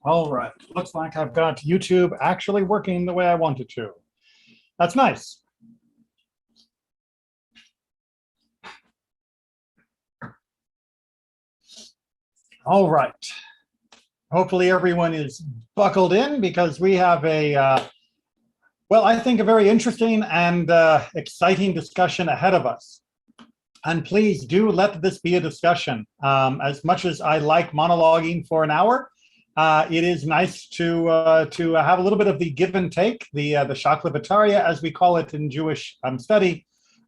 All right, looks like I've got YouTube actually working the way I want it to. That's nice. All right. Hopefully everyone is buckled in because we have well, I think a very interesting and exciting discussion ahead of us. And please do let this be a discussion. As much as I like monologuing for an hour, it is nice to have a little bit of the give and take, the shaklivataria, as we call it in Jewish study.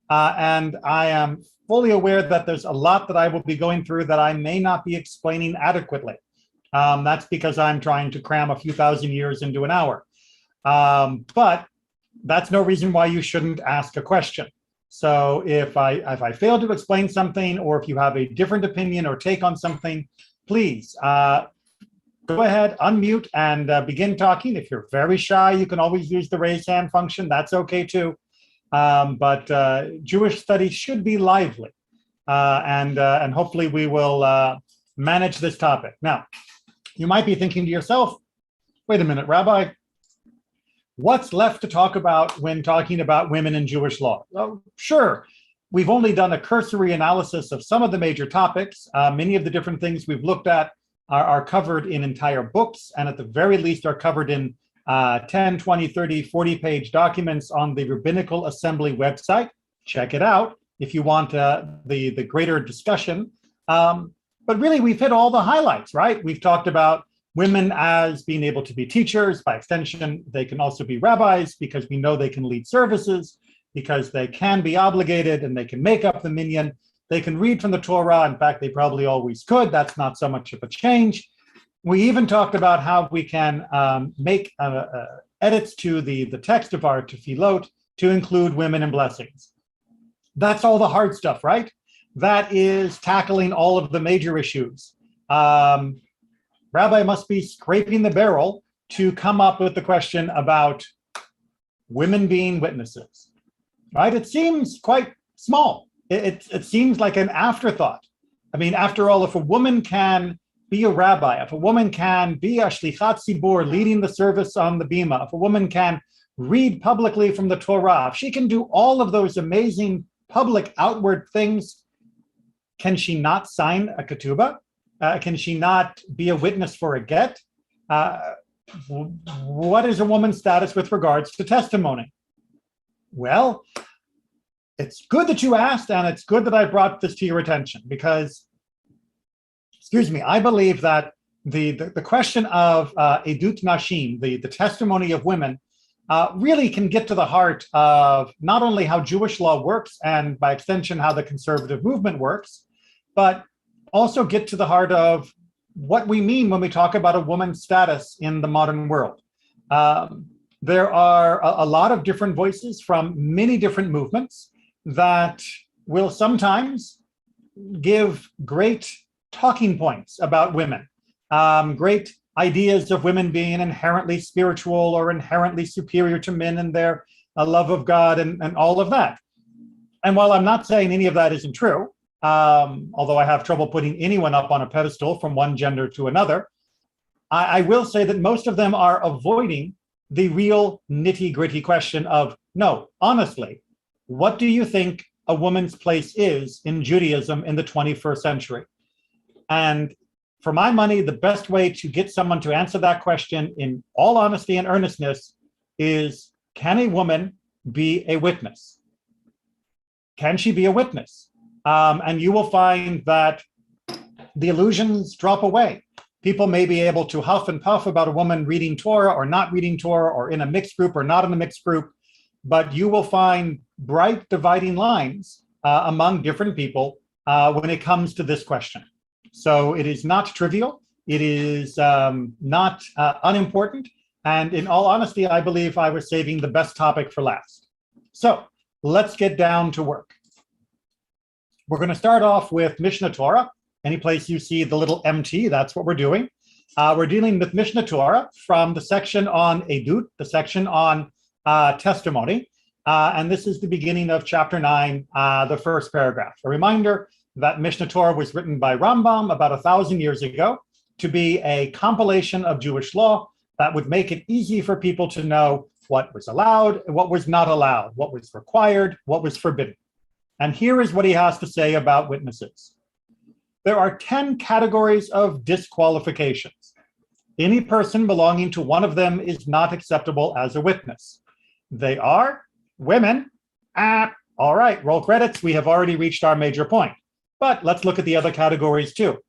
And I am fully aware that there's a lot that I will be going through that I may not be explaining adequately. That's because I'm trying to cram a few thousand years into an hour. But that's no reason why you shouldn't ask a question. So if I fail to explain something, or if you have a different opinion or take on something, please go ahead, unmute, and begin talking. If you're very shy, you can always use the raise hand function. That's okay too. But Jewish study should be lively, and hopefully we will manage this topic. Now, you might be thinking to yourself, wait a minute, Rabbi, what's left to talk about when talking about women in Jewish law? Oh, sure, we've only done a cursory analysis of some of the major topics. Many of the different things we've looked at are covered in entire books, and at the very least are covered in 10, 20, 30, 40-page documents on the Rabbinical Assembly website. Check it out if you want the greater discussion. But really, we've hit all the highlights, right? We've talked about women as being able to be teachers. By extension, they can also be rabbis because we know they can lead services, because they can be obligated and they can make up the minyan. They can read from the Torah. In fact, they probably always could. That's not so much of a change. We even talked about how we can make edits to the text of our tefillot to include women and blessings. That's all the hard stuff, right? That is tackling all of the major issues. Rabbi must be scraping the barrel to come up with the question about women being witnesses, right? It seems quite small. It seems like an afterthought. I mean, after all, if a woman can be a rabbi, if a woman can be a shlichat tzibur leading the service on the bima, if a woman can read publicly from the Torah, if she can do all of those amazing public outward things, can she not sign a ketubah? Can she not be a witness for a get? What is a woman's status with regards to testimony? Well, it's good that you asked, and it's good that I brought this to your attention because, excuse me, I believe that the question of edut nashim, the testimony of women, really can get to the heart of not only how Jewish law works and by extension how the conservative movement works, but also get to the heart of what we mean when we talk about a woman's status in the modern world. There are a lot of different voices from many different movements that will sometimes give great talking points about women, great ideas of women being inherently spiritual or inherently superior to men in their love of God and all of that. And while I'm not saying any of that isn't true, although I have trouble putting anyone up on a pedestal from one gender to another, I will say that most of them are avoiding the real nitty-gritty question of, no, honestly, what do you think a woman's place is in Judaism in the 21st century? And for my money, the best way to get someone to answer that question in all honesty and earnestness is, can a woman be a witness? Can she be a witness? And you will find that the illusions drop away. People may be able to huff and puff about a woman reading Torah or not reading Torah, or in a mixed group or not in a mixed group, but you will find bright dividing lines among different people when it comes to this question. So it is not trivial. It is not unimportant. And in all honesty, I believe I was saving the best topic for last. So let's get down to work. We're going to start off with Mishnah Torah. Any place you see the little MT, that's what we're doing. We're dealing with Mishnah Torah from the section on Edut, the section on testimony. And this is the beginning of chapter 9, the first paragraph. A reminder that Mishnah Torah was written by Rambam about 1,000 years ago. to be a compilation of Jewish law that would make it easy for people to know what was allowed, what was not allowed, what was required, what was forbidden. And here is what he has to say about witnesses. There are 10 categories of disqualifications. Any person belonging to one of them is not acceptable as a witness. They are women. All right, roll credits. We have already reached our major point. But let's look at the other categories too.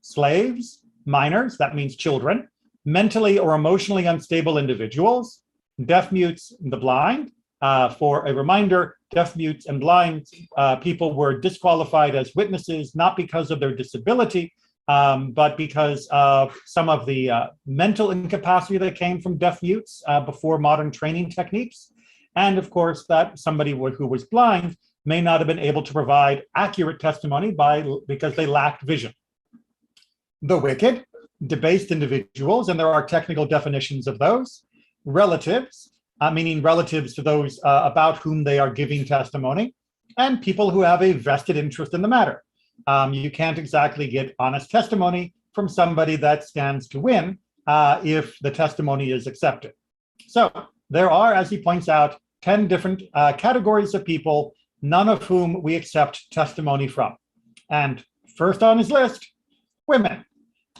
Slaves, minors, that means children, mentally or emotionally unstable individuals, deaf mutes, and the blind. For a reminder, deaf mutes and blind people were disqualified as witnesses, not because of their disability, but because of some of the mental incapacity that came from deaf mutes before modern training techniques. And of course, that somebody who was blind may not have been able to provide accurate testimony because they lacked vision. The wicked, debased individuals, and there are technical definitions of those. Relatives, meaning relatives to those about whom they are giving testimony, and people who have a vested interest in the matter. You can't exactly get honest testimony from somebody that stands to win if the testimony is accepted. So there are, as he points out, 10 different categories of people, none of whom we accept testimony from. And first on his list, women.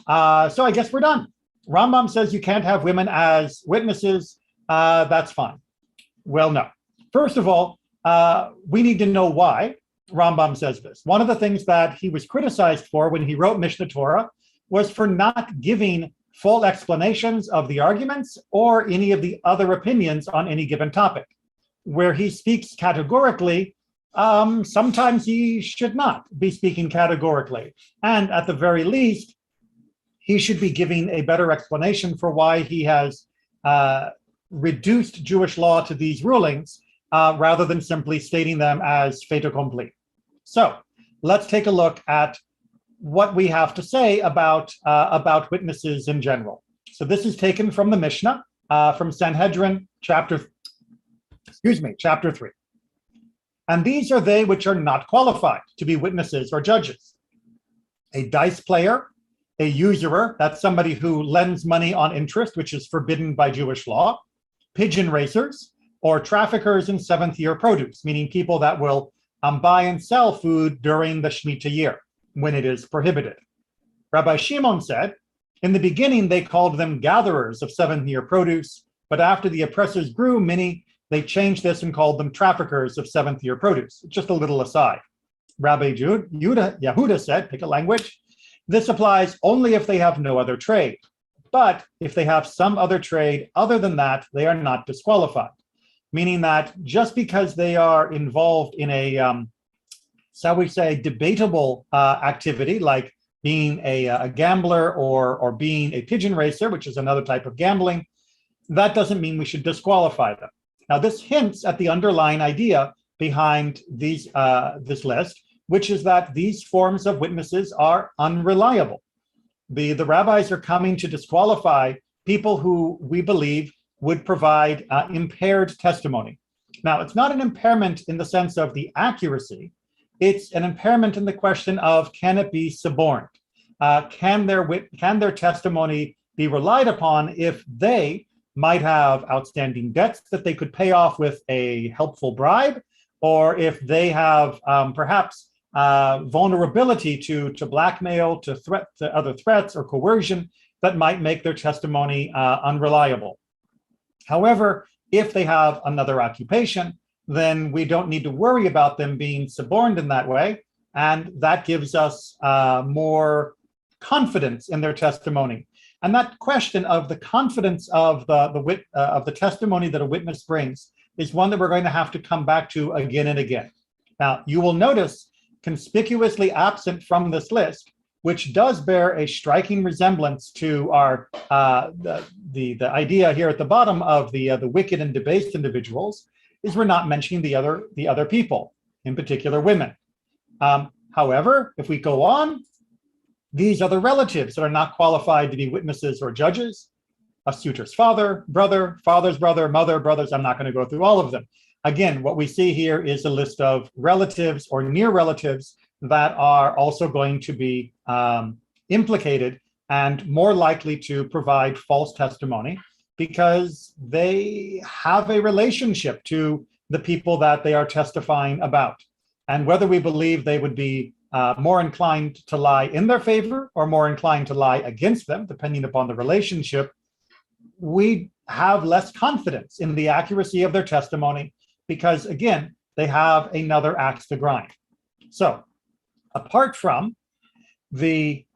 So I guess we're done. Rambam says you can't have women as witnesses. That's fine. Well, no. First of all, we need to know why Rambam says this. One of the things that he was criticized for when he wrote Mishnah Torah was for not giving full explanations of the arguments or any of the other opinions on any given topic. Where he speaks categorically, sometimes he should not be speaking categorically. And at the very least, he should be giving a better explanation for why he has reduced Jewish law to these rulings rather than simply stating them as fait accompli. So let's take a look at what we have to say about witnesses in general. So this is taken from the Mishnah, from Sanhedrin, chapter 3. And these are they which are not qualified to be witnesses or judges. A dice player, a usurer, that's somebody who lends money on interest, which is forbidden by Jewish law, pigeon racers, or traffickers in seventh-year produce, meaning people that will buy and sell food during the Shemitah year, when it is prohibited. Rabbi Shimon said, in the beginning, they called them gatherers of seventh-year produce, but after the oppressors grew many, they changed this and called them traffickers of seventh-year produce. Just a little aside. Rabbi Yehuda said, pick a language, this applies only if they have no other trade. But if they have some other trade other than that, they are not disqualified. Meaning that just because they are involved in a, shall we say, debatable activity, like being a gambler or being a pigeon racer, which is another type of gambling, that doesn't mean we should disqualify them. Now, this hints at the underlying idea behind this list, which is that these forms of witnesses are unreliable. The rabbis are coming to disqualify people who we believe would provide impaired testimony. Now, it's not an impairment in the sense of the accuracy. It's an impairment in the question of, can it be suborned? Can their testimony be relied upon if they might have outstanding debts that they could pay off with a helpful bribe, or if they have perhaps vulnerability to blackmail, to other threats or coercion that might make their testimony unreliable. However, if they have another occupation, then we don't need to worry about them being suborned in that way, and that gives us more confidence in their testimony. And that question of the confidence of the testimony that a witness brings is one that we're going to have to come back to again and again. Now, you will notice conspicuously absent from this list, which does bear a striking resemblance to our the idea here at the bottom of the wicked and debased individuals, is we're not mentioning the other people, in particular women. However, if we go on, these are the relatives that are not qualified to be witnesses or judges. A suitor's father, brother, father's brother, mother, brothers. I'm not going to go through all of them. Again, what we see here is a list of relatives or near relatives that are also going to be implicated and more likely to provide false testimony because they have a relationship to the people that they are testifying about. And whether we believe they would be more inclined to lie in their favor or more inclined to lie against them, depending upon the relationship, we have less confidence in the accuracy of their testimony because, again, they have another axe to grind. So apart from the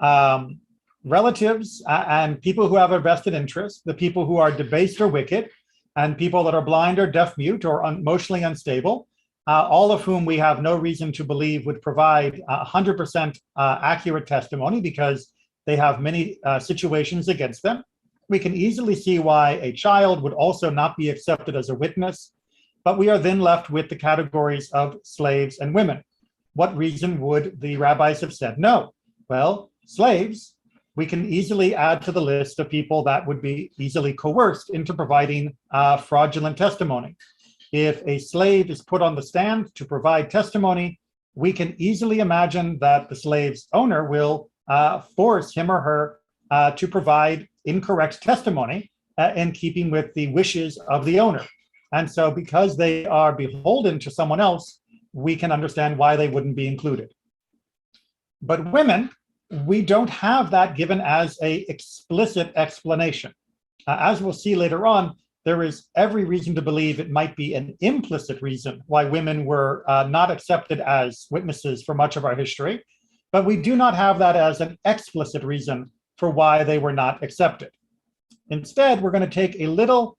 relatives and people who have a vested interest, the people who are debased or wicked, and people that are blind or deaf mute or emotionally unstable, all of whom we have no reason to believe would provide 100% accurate testimony because they have many situations against them. We can easily see why a child would also not be accepted as a witness, but we are then left with the categories of slaves and women. What reason would the rabbis have said no? Well, slaves, we can easily add to the list of people that would be easily coerced into providing fraudulent testimony. If a slave is put on the stand to provide testimony, we can easily imagine that the slave's owner will force him or her to provide incorrect testimony in keeping with the wishes of the owner. And so because they are beholden to someone else, we can understand why they wouldn't be included. But women, we don't have that given as an explicit explanation. As we'll see later on, there is every reason to believe it might be an implicit reason why women were not accepted as witnesses for much of our history, but we do not have that as an explicit reason for why they were not accepted. Instead, we're going to take a little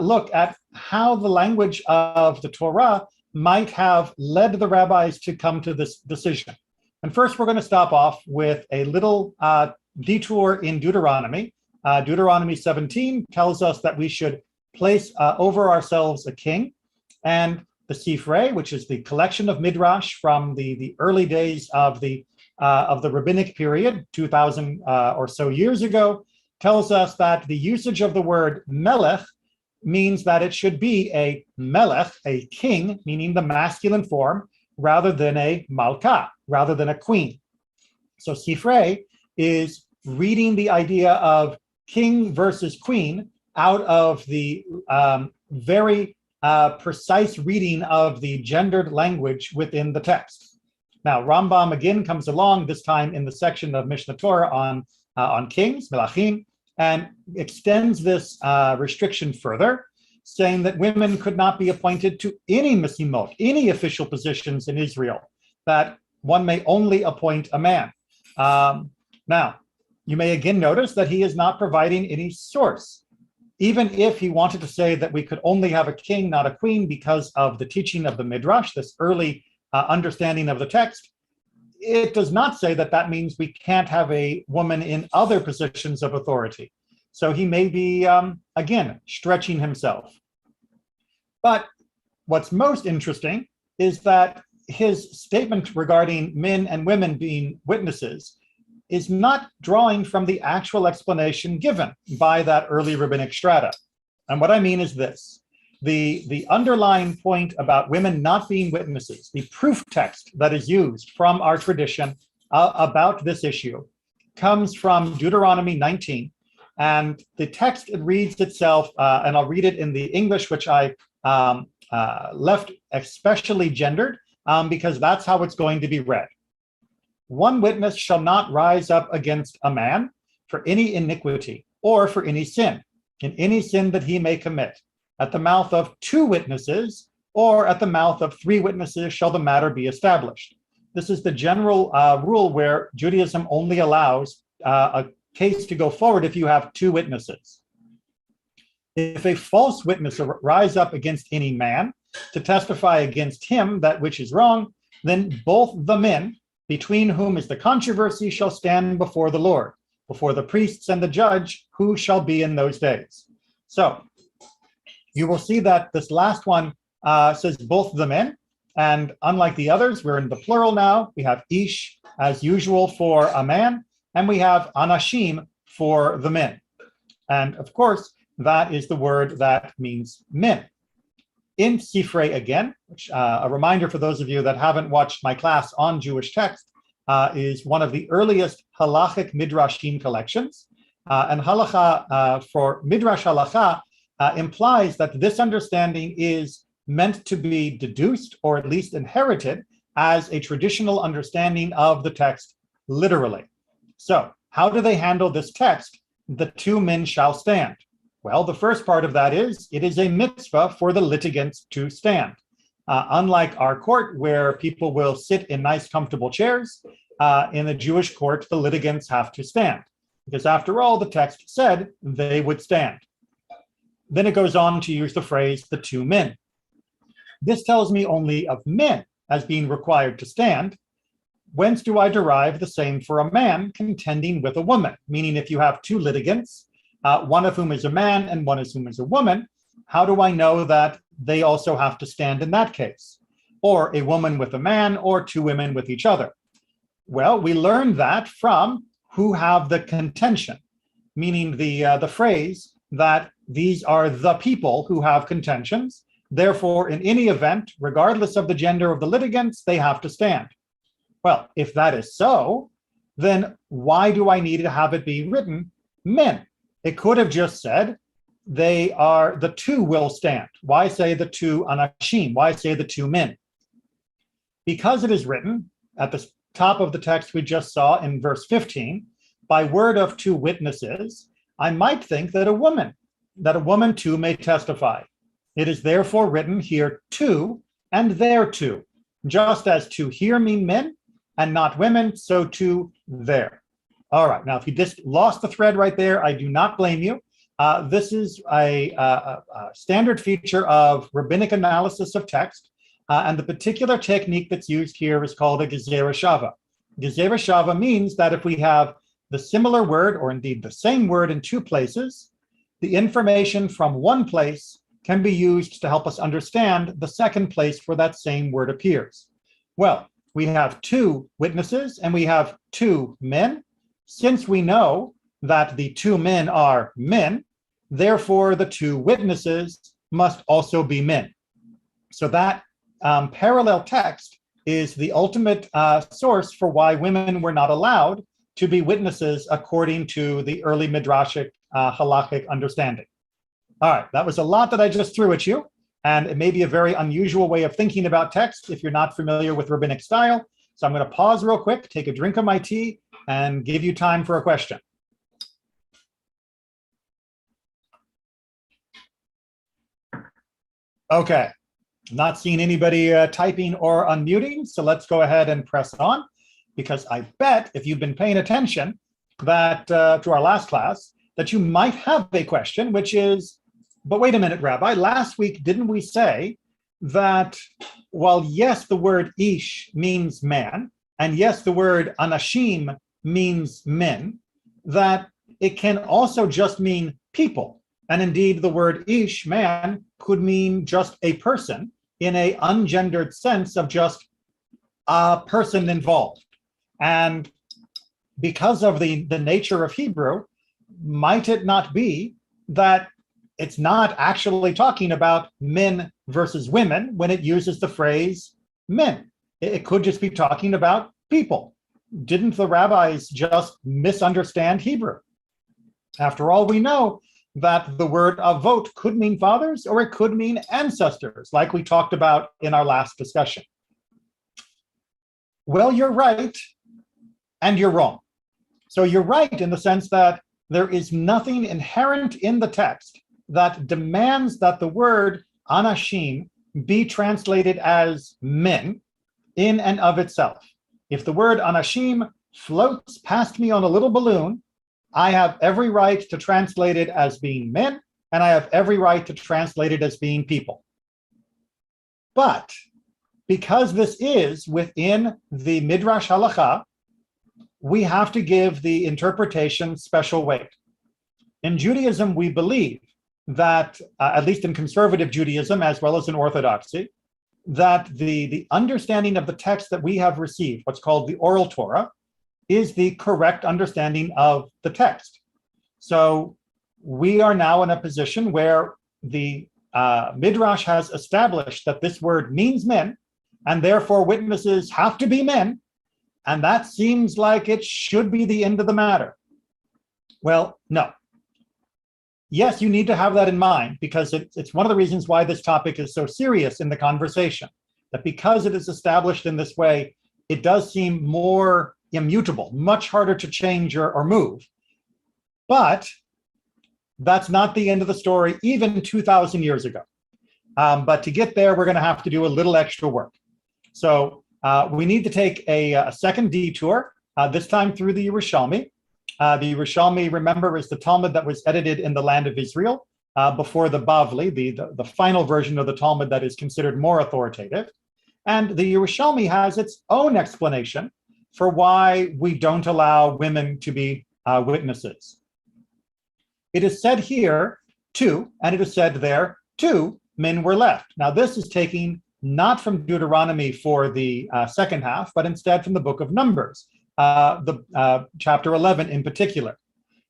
look at how the language of the Torah might have led the rabbis to come to this decision. And first, we're going to stop off with a little detour in Deuteronomy. Deuteronomy 17 tells us that we should place over ourselves a king. And the Sifrei, which is the collection of midrash from the early days of the Rabbinic period, 2,000 or so years ago, tells us that the usage of the word melech means that it should be a melech, a king, meaning the masculine form, rather than a malka, rather than a queen. So Sifrei is reading the idea of king versus queen out of the very precise reading of the gendered language within the text. Now, Rambam again comes along, this time in the section of Mishnah Torah on kings, melachim, and extends this restriction further, saying that women could not be appointed to any mesimot, any official positions in Israel, that one may only appoint a man. Now, you may again notice that he is not providing any source. Even if he wanted to say that we could only have a king, not a queen, because of the teaching of the Midrash, this early understanding of the text, it does not say that that means we can't have a woman in other positions of authority. So he may be, again, stretching himself. But what's most interesting is that his statement regarding men and women being witnesses is not drawing from the actual explanation given by that early rabbinic strata. And what I mean is this. The underlying point about women not being witnesses, the proof text that is used from our tradition about this issue, comes from Deuteronomy 19. And the text, it reads itself, and I'll read it in the English, which I left especially gendered, because that's how it's going to be read. One witness shall not rise up against a man for any iniquity or for any sin, in any sin that he may commit. At the mouth of two witnesses or at the mouth of three witnesses shall the matter be established. This is the general rule where Judaism only allows a case to go forward if you have two witnesses. If a false witness rise up against any man to testify against him that which is wrong, then both the men between whom is the controversy shall stand before the Lord, before the priests and the judge, who shall be in those days. So you will see that this last one says both the men, and unlike the others, we're in the plural now. We have ish as usual for a man, and we have anashim for the men. And of course, that is the word that means men. In Sifrei again, which a reminder for those of you that haven't watched my class on Jewish text, is one of the earliest halachic midrashim collections. And halacha for midrash halacha implies that this understanding is meant to be deduced or at least inherited as a traditional understanding of the text literally. So how do they handle this text? The two men shall stand. Well, the first part of that is it is a mitzvah for the litigants to stand. Unlike our court, where people will sit in nice, comfortable chairs, in the Jewish court, the litigants have to stand. Because after all, the text said they would stand. Then it goes on to use the phrase, the two men. This tells me only of men as being required to stand. Whence do I derive the same for a man contending with a woman? Meaning if you have two litigants, one of whom is a man and one of whom is a woman, how do I know that they also have to stand in that case? Or a woman with a man, or two women with each other? Well, we learn that from who have the contention, meaning the phrase that these are the people who have contentions. Therefore, in any event, regardless of the gender of the litigants, they have to stand. Well, if that is so, then why do I need to have it be written men? It could have just said the two will stand. Why say the two anashim? Why say the two men? Because it is written at the top of the text we just saw in verse 15, by word of two witnesses, I might think that a woman too may testify. It is therefore written here two and there two, just as to here mean men and not women, so too there. All right, now if you just lost the thread right there, I do not blame you. This is a standard feature of rabbinic analysis of text, and the particular technique that's used here is called a gezerah shava. Gezerah shava means that if we have the similar word, or indeed the same word in two places, the information from one place can be used to help us understand the second place where that same word appears. Well, we have two witnesses and we have two men. Since we know that the two men are men, therefore the two witnesses must also be men. So that parallel text is the ultimate source for why women were not allowed to be witnesses according to the early midrashic halachic understanding. All right, that was a lot that I just threw at you, and it may be a very unusual way of thinking about text if you're not familiar with rabbinic style. So I'm going to pause real quick, take a drink of my tea, and give you time for a question. Okay, not seeing anybody typing or unmuting, so let's go ahead and press on, because I bet if you've been paying attention that to our last class, that you might have a question, which is, but wait a minute, Rabbi, last week, didn't we say that while yes, the word ish means man, and yes, the word anashim means men, that it can also just mean people. And indeed, the word ish, man, could mean just a person in a ungendered sense of just a person involved. And because of the nature of Hebrew, might it not be that it's not actually talking about men versus women when it uses the phrase men? It could just be talking about people. Didn't the rabbis just misunderstand Hebrew? After all, we know that the word avot could mean fathers or it could mean ancestors, like we talked about in our last discussion. Well, you're right and you're wrong. So you're right in the sense that there is nothing inherent in the text that demands that the word anashim be translated as men in and of itself. If the word anashim floats past me on a little balloon, I have every right to translate it as being men, and I have every right to translate it as being people. But because this is within the Midrash Halacha, we have to give the interpretation special weight. In Judaism, we believe that, at least in conservative Judaism, as well as in Orthodoxy, that the understanding of the text that we have received, what's called the oral Torah, is the correct understanding of the text. So we are now in a position where the Midrash has established that this word means men, and therefore witnesses have to be men. And that seems like it should be the end of the matter. Well, no. Yes, you need to have that in mind, because it's one of the reasons why this topic is so serious in the conversation, that because it is established in this way, it does seem more immutable, much harder to change or move. But that's not the end of the story, even 2,000 years ago. But to get there, we're going to have to do a little extra work. So we need to take a second detour, this time through the Yerushalmi. The Yerushalmi, remember, is the Talmud that was edited in the land of Israel before the Bavli, the final version of the Talmud that is considered more authoritative. And the Yerushalmi has its own explanation for why we don't allow women to be witnesses. It is said here, two, and it is said there, two men were left. Now, this is taking not from Deuteronomy for the second half, but instead from the book of Numbers, chapter 11 in particular.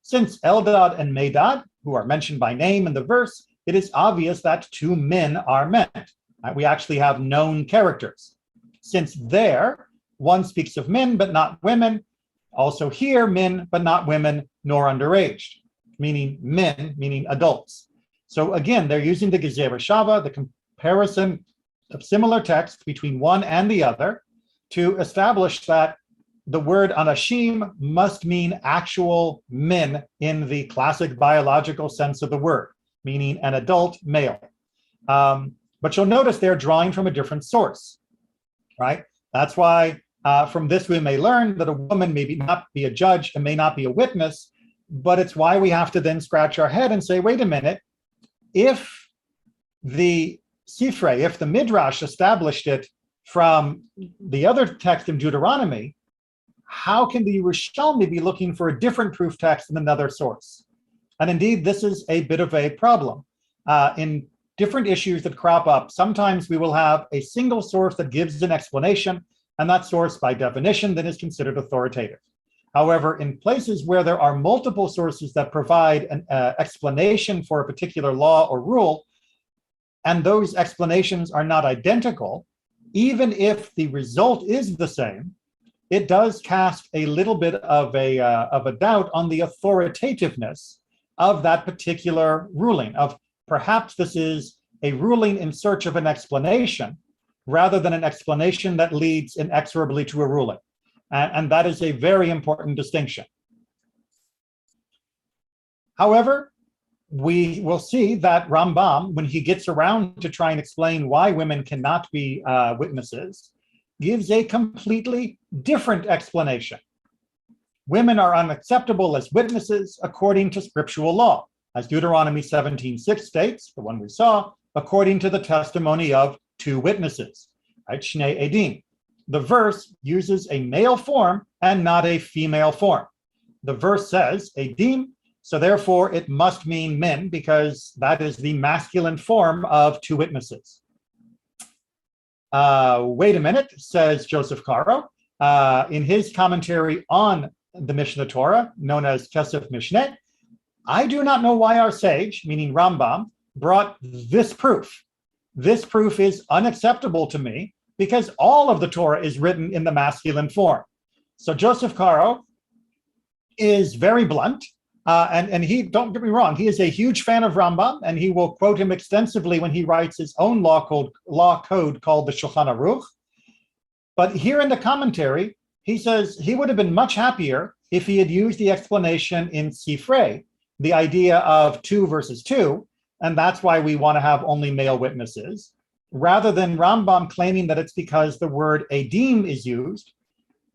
Since Eldad and Medad, who are mentioned by name in the verse, it is obvious that two men are meant. We actually have known characters. Since there, one speaks of men but not women, also here men but not women nor underage, meaning men, meaning adults. So again, they're using the Gezerah Shava, the comparison of similar texts between one and the other, to establish that the word anashim must mean actual men in the classic biological sense of the word, meaning an adult male. But you'll notice they're drawing from a different source, right? That's why from this we may learn that a woman may not be a judge and may not be a witness, but it's why we have to then scratch our head and say, wait a minute, if the Sifrei, if the Midrash established it from the other text in Deuteronomy, how can the Yerushalmi be looking for a different proof text in another source? And indeed, this is a bit of a problem. In different issues that crop up, sometimes we will have a single source that gives an explanation, and that source, by definition, then is considered authoritative. However, in places where there are multiple sources that provide an explanation for a particular law or rule, and those explanations are not identical, even if the result is the same, it does cast a little bit of a doubt on the authoritativeness of that particular ruling, of perhaps this is a ruling in search of an explanation rather than an explanation that leads inexorably to a ruling. And that is a very important distinction. However, we will see that Rambam, when he gets around to try and explain why women cannot be witnesses, gives a completely different explanation. Women are unacceptable as witnesses according to scriptural law, as Deuteronomy 17:6 states, the one we saw, according to the testimony of two witnesses, right? Shnei Edim. The verse uses a male form and not a female form. The verse says Edim, so therefore it must mean men, because that is the masculine form of two witnesses. Wait a minute, says Joseph Caro, in his commentary on the Mishnah Torah, known as Kesef Mishneh, I do not know why our sage, meaning Rambam, brought this proof. This proof is unacceptable to me because all of the Torah is written in the masculine form. So Joseph Caro is very blunt, and he, don't get me wrong, he is a huge fan of Rambam, and he will quote him extensively when he writes his own law code called the Shulchan Aruch. But here in the commentary, he says he would have been much happier if he had used the explanation in Sifrei, the idea of 2 versus 2, and that's why we want to have only male witnesses, rather than Rambam claiming that it's because the word Edim is used,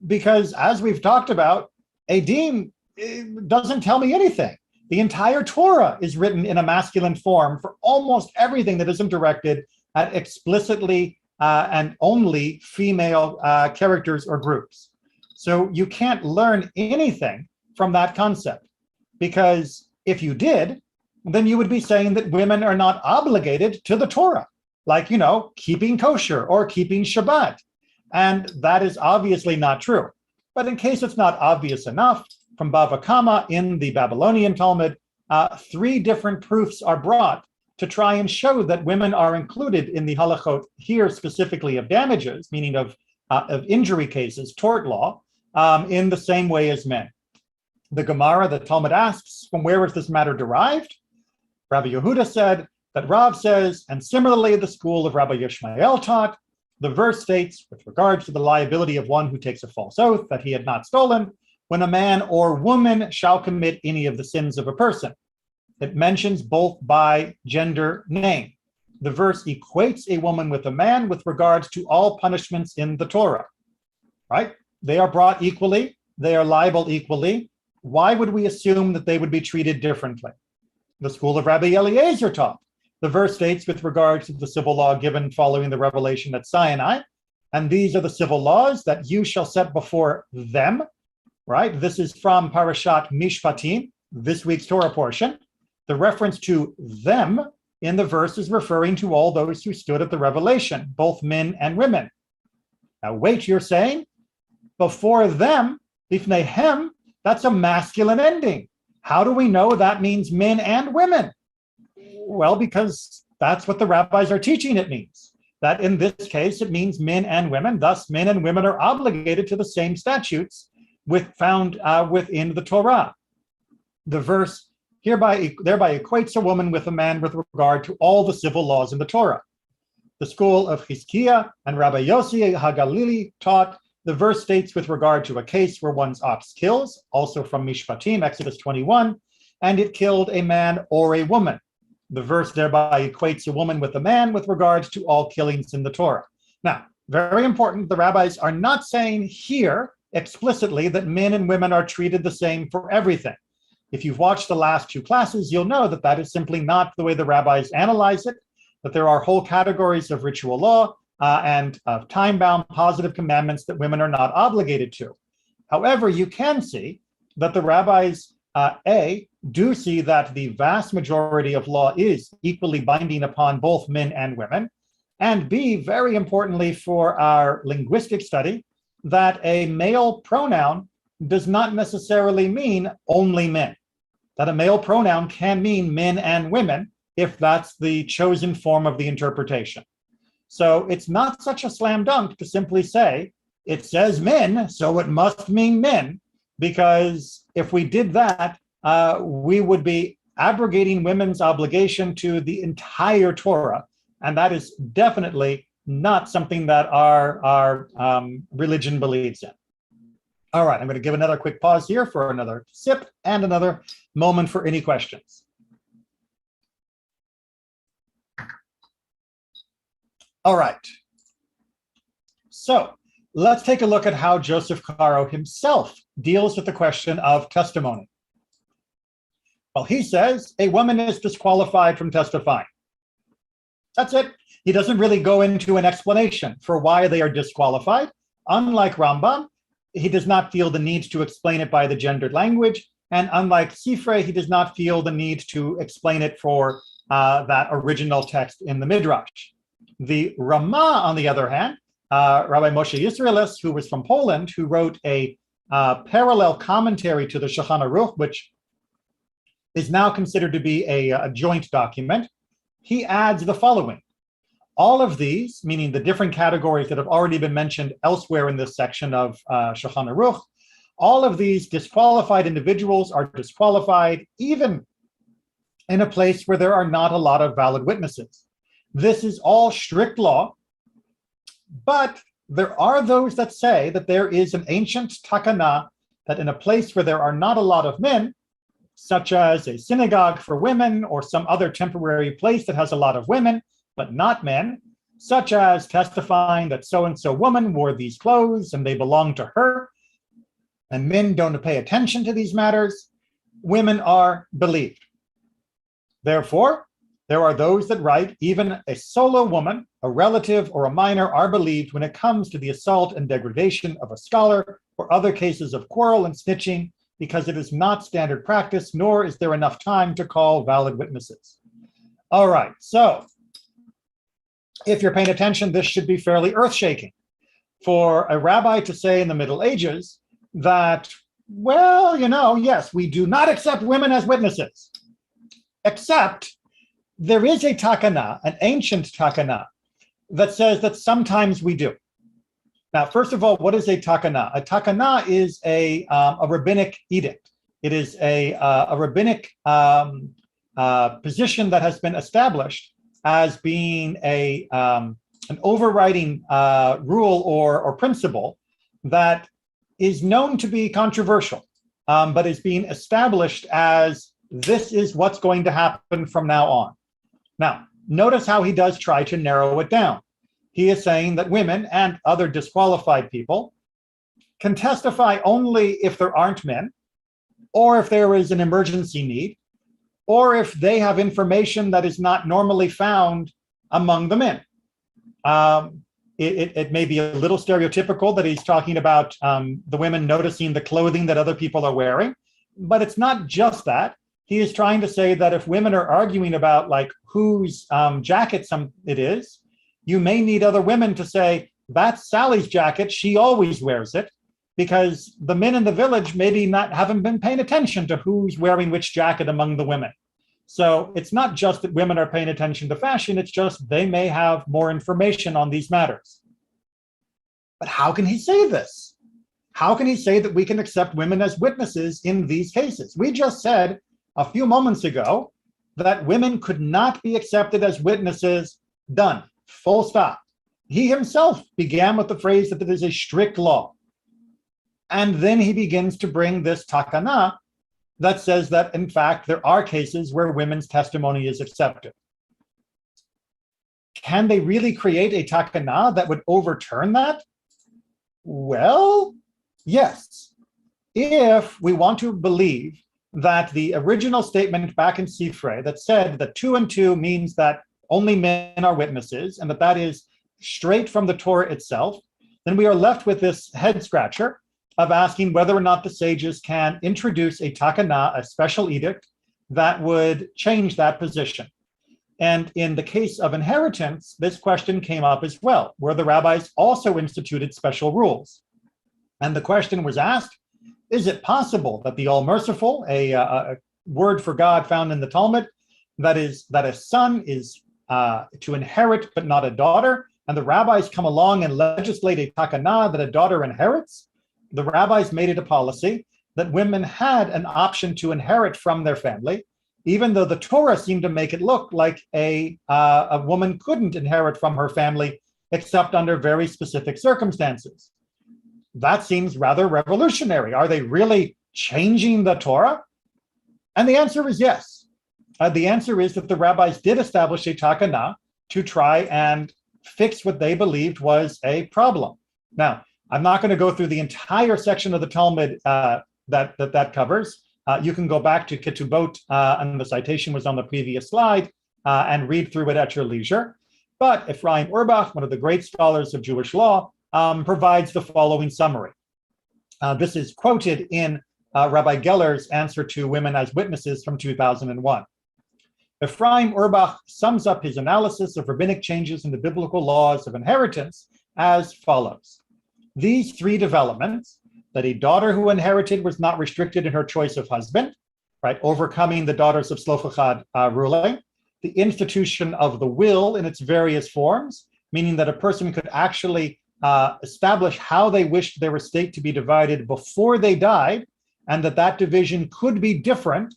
because as we've talked about, Edim doesn't tell me anything. The entire Torah is written in a masculine form for almost everything that isn't directed at explicitly and only female characters or groups. So you can't learn anything from that concept, because if you did, then you would be saying that women are not obligated to the Torah, like, keeping kosher or keeping Shabbat. And that is obviously not true. But in case it's not obvious enough, from Bava Kama in the Babylonian Talmud, 3 different proofs are brought to try and show that women are included in the halachot, here specifically of damages, meaning of injury cases, tort law, in the same way as men. The Gemara, the Talmud asks, from where is this matter derived? Rabbi Yehuda said that Rav says, and similarly the school of Rabbi Yishmael taught, the verse states, with regards to the liability of one who takes a false oath that he had not stolen, when a man or woman shall commit any of the sins of a person. It mentions both by gender name. The verse equates a woman with a man with regards to all punishments in the Torah, right? They are brought equally. They are liable equally. Why would we assume that they would be treated differently? The school of Rabbi Eliezer taught. The verse states with regards to the civil law given following the revelation at Sinai, and these are the civil laws that you shall set before them, right? This is from Parashat Mishpatim, this week's Torah portion. The reference to them in the verse is referring to all those who stood at the revelation, both men and women. Now wait, you're saying? Before them, Bifnehem, that's a masculine ending. How do we know that means men and women? Well, because that's what the rabbis are teaching it means. That in this case, it means men and women. Thus, men and women are obligated to the same statutes found within the Torah. The verse thereby equates a woman with a man with regard to all the civil laws in the Torah. The school of Chizkiah and Rabbi Yossi HaGalili taught, the verse states with regard to a case where one's ox kills, also from Mishpatim, Exodus 21, and it killed a man or a woman. The verse thereby equates a woman with a man with regards to all killings in the Torah. Now, very important, the rabbis are not saying here explicitly that men and women are treated the same for everything. If you've watched the last two classes, you'll know that that is simply not the way the rabbis analyze it, that there are whole categories of ritual law and of time-bound positive commandments that women are not obligated to. However, you can see that the rabbis, do see that the vast majority of law is equally binding upon both men and women, and B, very importantly for our linguistic study, that a male pronoun does not necessarily mean only men, that a male pronoun can mean men and women if that's the chosen form of the interpretation. So it's not such a slam dunk to simply say, it says men, so it must mean men, because if we did that, we would be abrogating women's obligation to the entire Torah, and that is definitely not something that our religion believes in. All right, I'm going to give another quick pause here for another sip and another moment for any questions. All right, so let's take a look at how Joseph Caro himself deals with the question of testimony. Well, he says a woman is disqualified from testifying. That's it. He doesn't really go into an explanation for why they are disqualified. Unlike Rambam, he does not feel the need to explain it by the gendered language. And unlike Sifrei, he does not feel the need to explain it for that original text in the Midrash. The Ramah, on the other hand, Rabbi Moshe Yisraelis, who was from Poland, who wrote a parallel commentary to the Shulchan Aruch, which is now considered to be a joint document, he adds the following. All of these, meaning the different categories that have already been mentioned elsewhere in this section of Shulchan Aruch, all of these disqualified individuals are disqualified even in a place where there are not a lot of valid witnesses. This is all strict law, but there are those that say that there is an ancient takana that in a place where there are not a lot of men, such as a synagogue for women or some other temporary place that has a lot of women, but not men, such as testifying that so-and-so woman wore these clothes and they belong to her, and men don't pay attention to these matters, women are believed. Therefore, there are those that write even a solo woman, a relative, or a minor are believed when it comes to the assault and degradation of a scholar or other cases of quarrel and snitching, because it is not standard practice, nor is there enough time to call valid witnesses. All right, so if you're paying attention, this should be fairly earth-shaking. For a rabbi to say in the Middle Ages that, well, yes, we do not accept women as witnesses, except there is a takana, an ancient takana, that says that sometimes we do. Now, first of all, what is a takana? A takana is a rabbinic edict. It is a rabbinic position that has been established as being an overriding rule or principle that is known to be controversial, but is being established as this is what's going to happen from now on. Now, notice how he does try to narrow it down. He is saying that women and other disqualified people can testify only if there aren't men, or if there is an emergency need, or if they have information that is not normally found among the men. It may be a little stereotypical that he's talking about the women noticing the clothing that other people are wearing, but it's not just that. He is trying to say that if women are arguing about like whose jacket it is, you may need other women to say, that's Sally's jacket, she always wears it, because the men in the village maybe haven't been paying attention to who's wearing which jacket among the women. So it's not just that women are paying attention to fashion, it's just they may have more information on these matters. But how can he say this? How can he say that we can accept women as witnesses in these cases? We just said a few moments ago that women could not be accepted as witnesses, done, full stop. He himself began with the phrase that it is a strict law. And then he begins to bring this takana that says that, in fact, there are cases where women's testimony is accepted. Can they really create a takana that would overturn that? Well, yes. If we want to believe that the original statement back in Sifrei that said that 2 and 2 means that only men are witnesses, and that is straight from the Torah itself, then we are left with this head scratcher of asking whether or not the sages can introduce a takana, a special edict, that would change that position. And in the case of inheritance, this question came up as well, where the rabbis also instituted special rules. And the question was asked, is it possible that the All-Merciful, a word for God found in the Talmud, that a son is to inherit but not a daughter, and the rabbis come along and legislate a takana that a daughter inherits? The rabbis made it a policy that women had an option to inherit from their family, even though the Torah seemed to make it look like a woman couldn't inherit from her family except under very specific circumstances. That seems rather revolutionary. Are they really changing the Torah? And the answer is yes. The answer is that the rabbis did establish a takana to try and fix what they believed was a problem. Now, I'm not going to go through the entire section of the Talmud that covers. You can go back to Ketubot, and the citation was on the previous slide, and read through it at your leisure. But Ephraim Urbach, one of the great scholars of Jewish law, provides the following summary. This is quoted in Rabbi Geller's answer to women as witnesses from 2001. Ephraim Urbach sums up his analysis of rabbinic changes in the biblical laws of inheritance as follows. These 3 developments, that a daughter who inherited was not restricted in her choice of husband, right, overcoming the daughters of Slofachad ruling, the institution of the will in its various forms, meaning that a person could actually establish how they wished their estate to be divided before they died, and that division could be different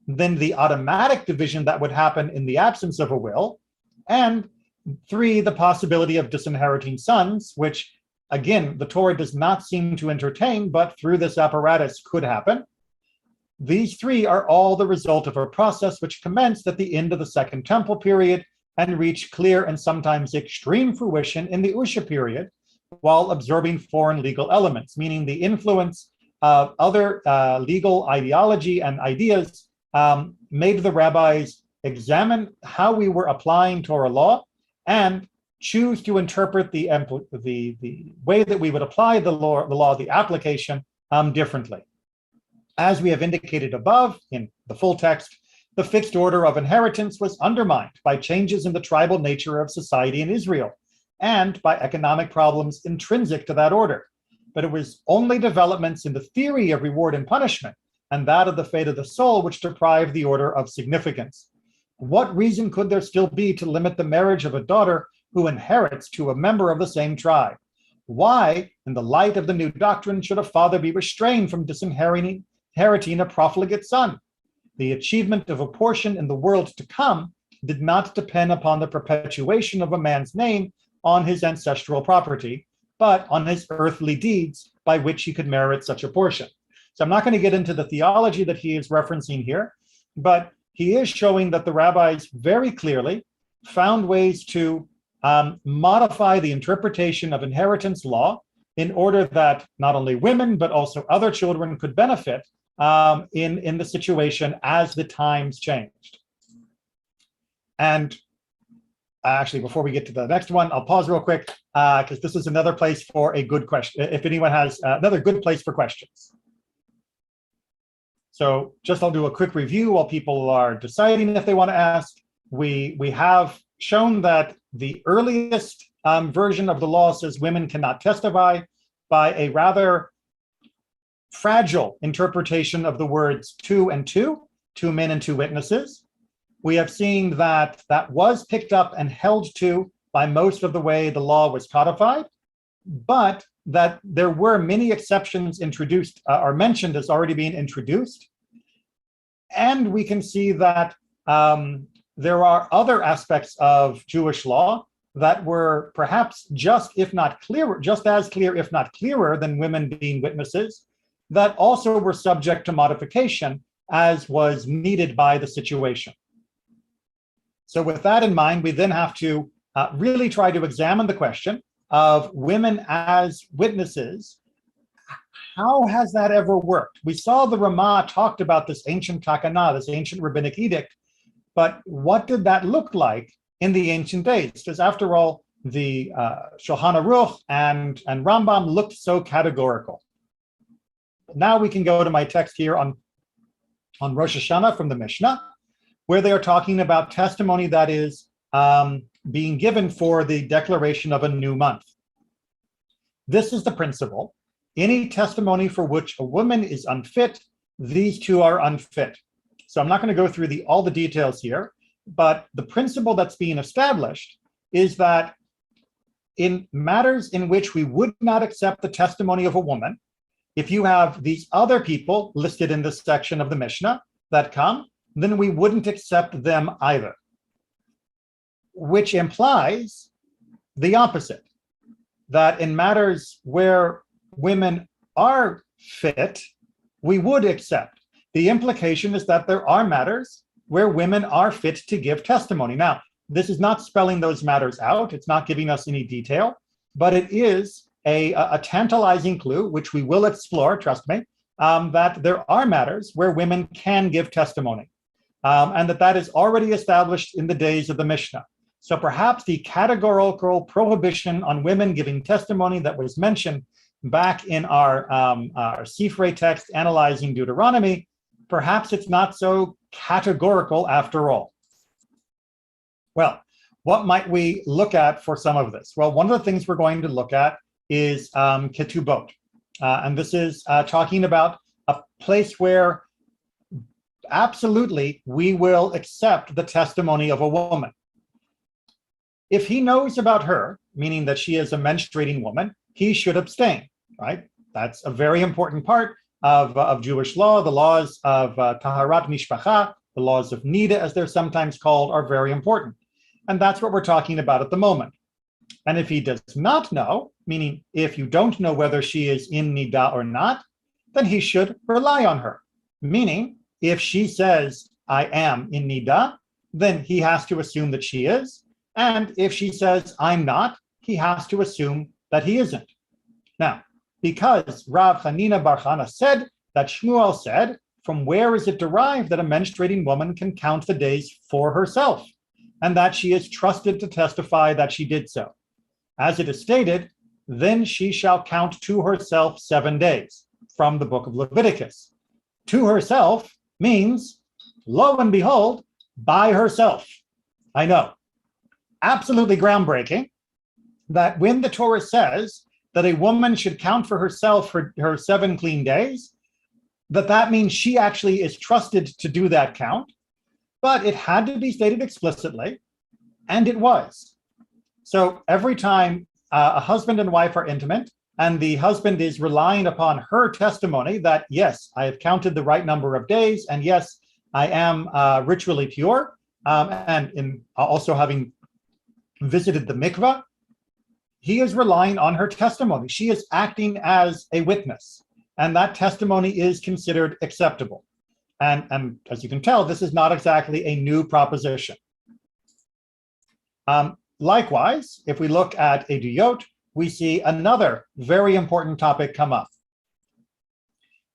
than the automatic division that would happen in the absence of a will, and 3, the possibility of disinheriting sons, which again, the Torah does not seem to entertain, but through this apparatus could happen. These 3 are all the result of a process which commenced at the end of the Second Temple period and reached clear and sometimes extreme fruition in the Usha period, while absorbing foreign legal elements, meaning the influence of other legal ideology and ideas made the rabbis examine how we were applying Torah law and choose to interpret the way that we would apply the law, the application, differently. As we have indicated above in the full text, the fixed order of inheritance was undermined by changes in the tribal nature of society in Israel and by economic problems intrinsic to that order. But it was only developments in the theory of reward and punishment and that of the fate of the soul which deprived the order of significance. What reason could there still be to limit the marriage of a daughter who inherits to a member of the same tribe? Why, in the light of the new doctrine, should a father be restrained from disinheriting a profligate son? The achievement of a portion in the world to come did not depend upon the perpetuation of a man's name on his ancestral property, but on his earthly deeds by which he could merit such a portion. So I'm not going to get into the theology that he is referencing here, but he is showing that the rabbis very clearly found ways to modify the interpretation of inheritance law in order that not only women, but also other children could benefit in the situation as the times changed. And actually, before we get to the next one, I'll pause real quick because this is another place for a good question. If anyone has another good place for questions. So just I'll do a quick review while people are deciding if they want to ask. We have shown that the earliest version of the law says women cannot testify by a rather fragile interpretation of the words two and two men and two witnesses. We have seen that that was picked up and held to by most of the way the law was codified, but that there were many exceptions introduced or mentioned as already being introduced. And we can see that there are other aspects of Jewish law that were perhaps just as clear, if not clearer, than women being witnesses, that also were subject to modification as was needed by the situation. So with that in mind, we then have to really try to examine the question of women as witnesses. How has that ever worked? We saw the Ramah talked about this ancient takana, this ancient rabbinic edict, but what did that look like in the ancient days? Because after all, the Shulchan Aruch and Rambam looked so categorical. Now we can go to my text here on Rosh Hashanah from the Mishnah, where they are talking about testimony that is being given for the declaration of a new month. This is the principle. Any testimony for which a woman is unfit, these two are unfit. So I'm not going to go through all the details here, but the principle that's being established is that in matters in which we would not accept the testimony of a woman, if you have these other people listed in this section of the Mishnah that come, then we wouldn't accept them either, which implies the opposite, that in matters where women are fit, we would accept. The implication is that there are matters where women are fit to give testimony. Now, this is not spelling those matters out. It's not giving us any detail, but it is a tantalizing clue, which we will explore, trust me, that there are matters where women can give testimony, and that is already established in the days of the Mishnah. So perhaps the categorical prohibition on women giving testimony that was mentioned back in our Sifrei text analyzing Deuteronomy, perhaps it's not so categorical after all. Well, what might we look at for some of this? Well, one of the things we're going to look at is ketubot. And this is talking about a place where absolutely we will accept the testimony of a woman. If he knows about her, meaning that she is a menstruating woman, he should abstain, right? That's a very important part of Jewish law. The laws of Taharat Mishpacha, the laws of Nida, as they're sometimes called, are very important. And that's what we're talking about at the moment. And if he does not know, meaning if you don't know whether she is in Nida or not, then he should rely on her. Meaning, if she says, I am in Nida, then he has to assume that she is. And if she says, I'm not, he has to assume that he isn't. Now, because Rav Hanina Bar Chana said that Shmuel said, from where is it derived that a menstruating woman can count the days for herself, and that she is trusted to testify that she did so? As it is stated, then she shall count to herself 7 days, from the book of Leviticus. To herself means, lo and behold, by herself. I know, absolutely groundbreaking, that when the Torah says that a woman should count for herself for her 7 clean days, that means she actually is trusted to do that count, but it had to be stated explicitly, and it was. So every time a husband and wife are intimate, and the husband is relying upon her testimony that, yes, I have counted the right number of days, and yes, I am ritually pure, and in also having visited the mikveh, he is relying on her testimony. She is acting as a witness, and that testimony is considered acceptable. And as you can tell, this is not exactly a new proposition. Likewise, if we look at Eduyot, we see another very important topic come up.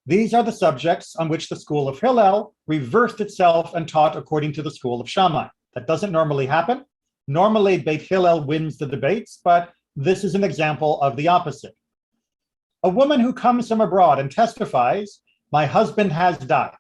These are the subjects on which the school of Hillel reversed itself and taught according to the school of Shammai. That doesn't normally happen. Normally, Beit Hillel wins the debates, but this is an example of the opposite. A woman who comes from abroad and testifies, my husband has died.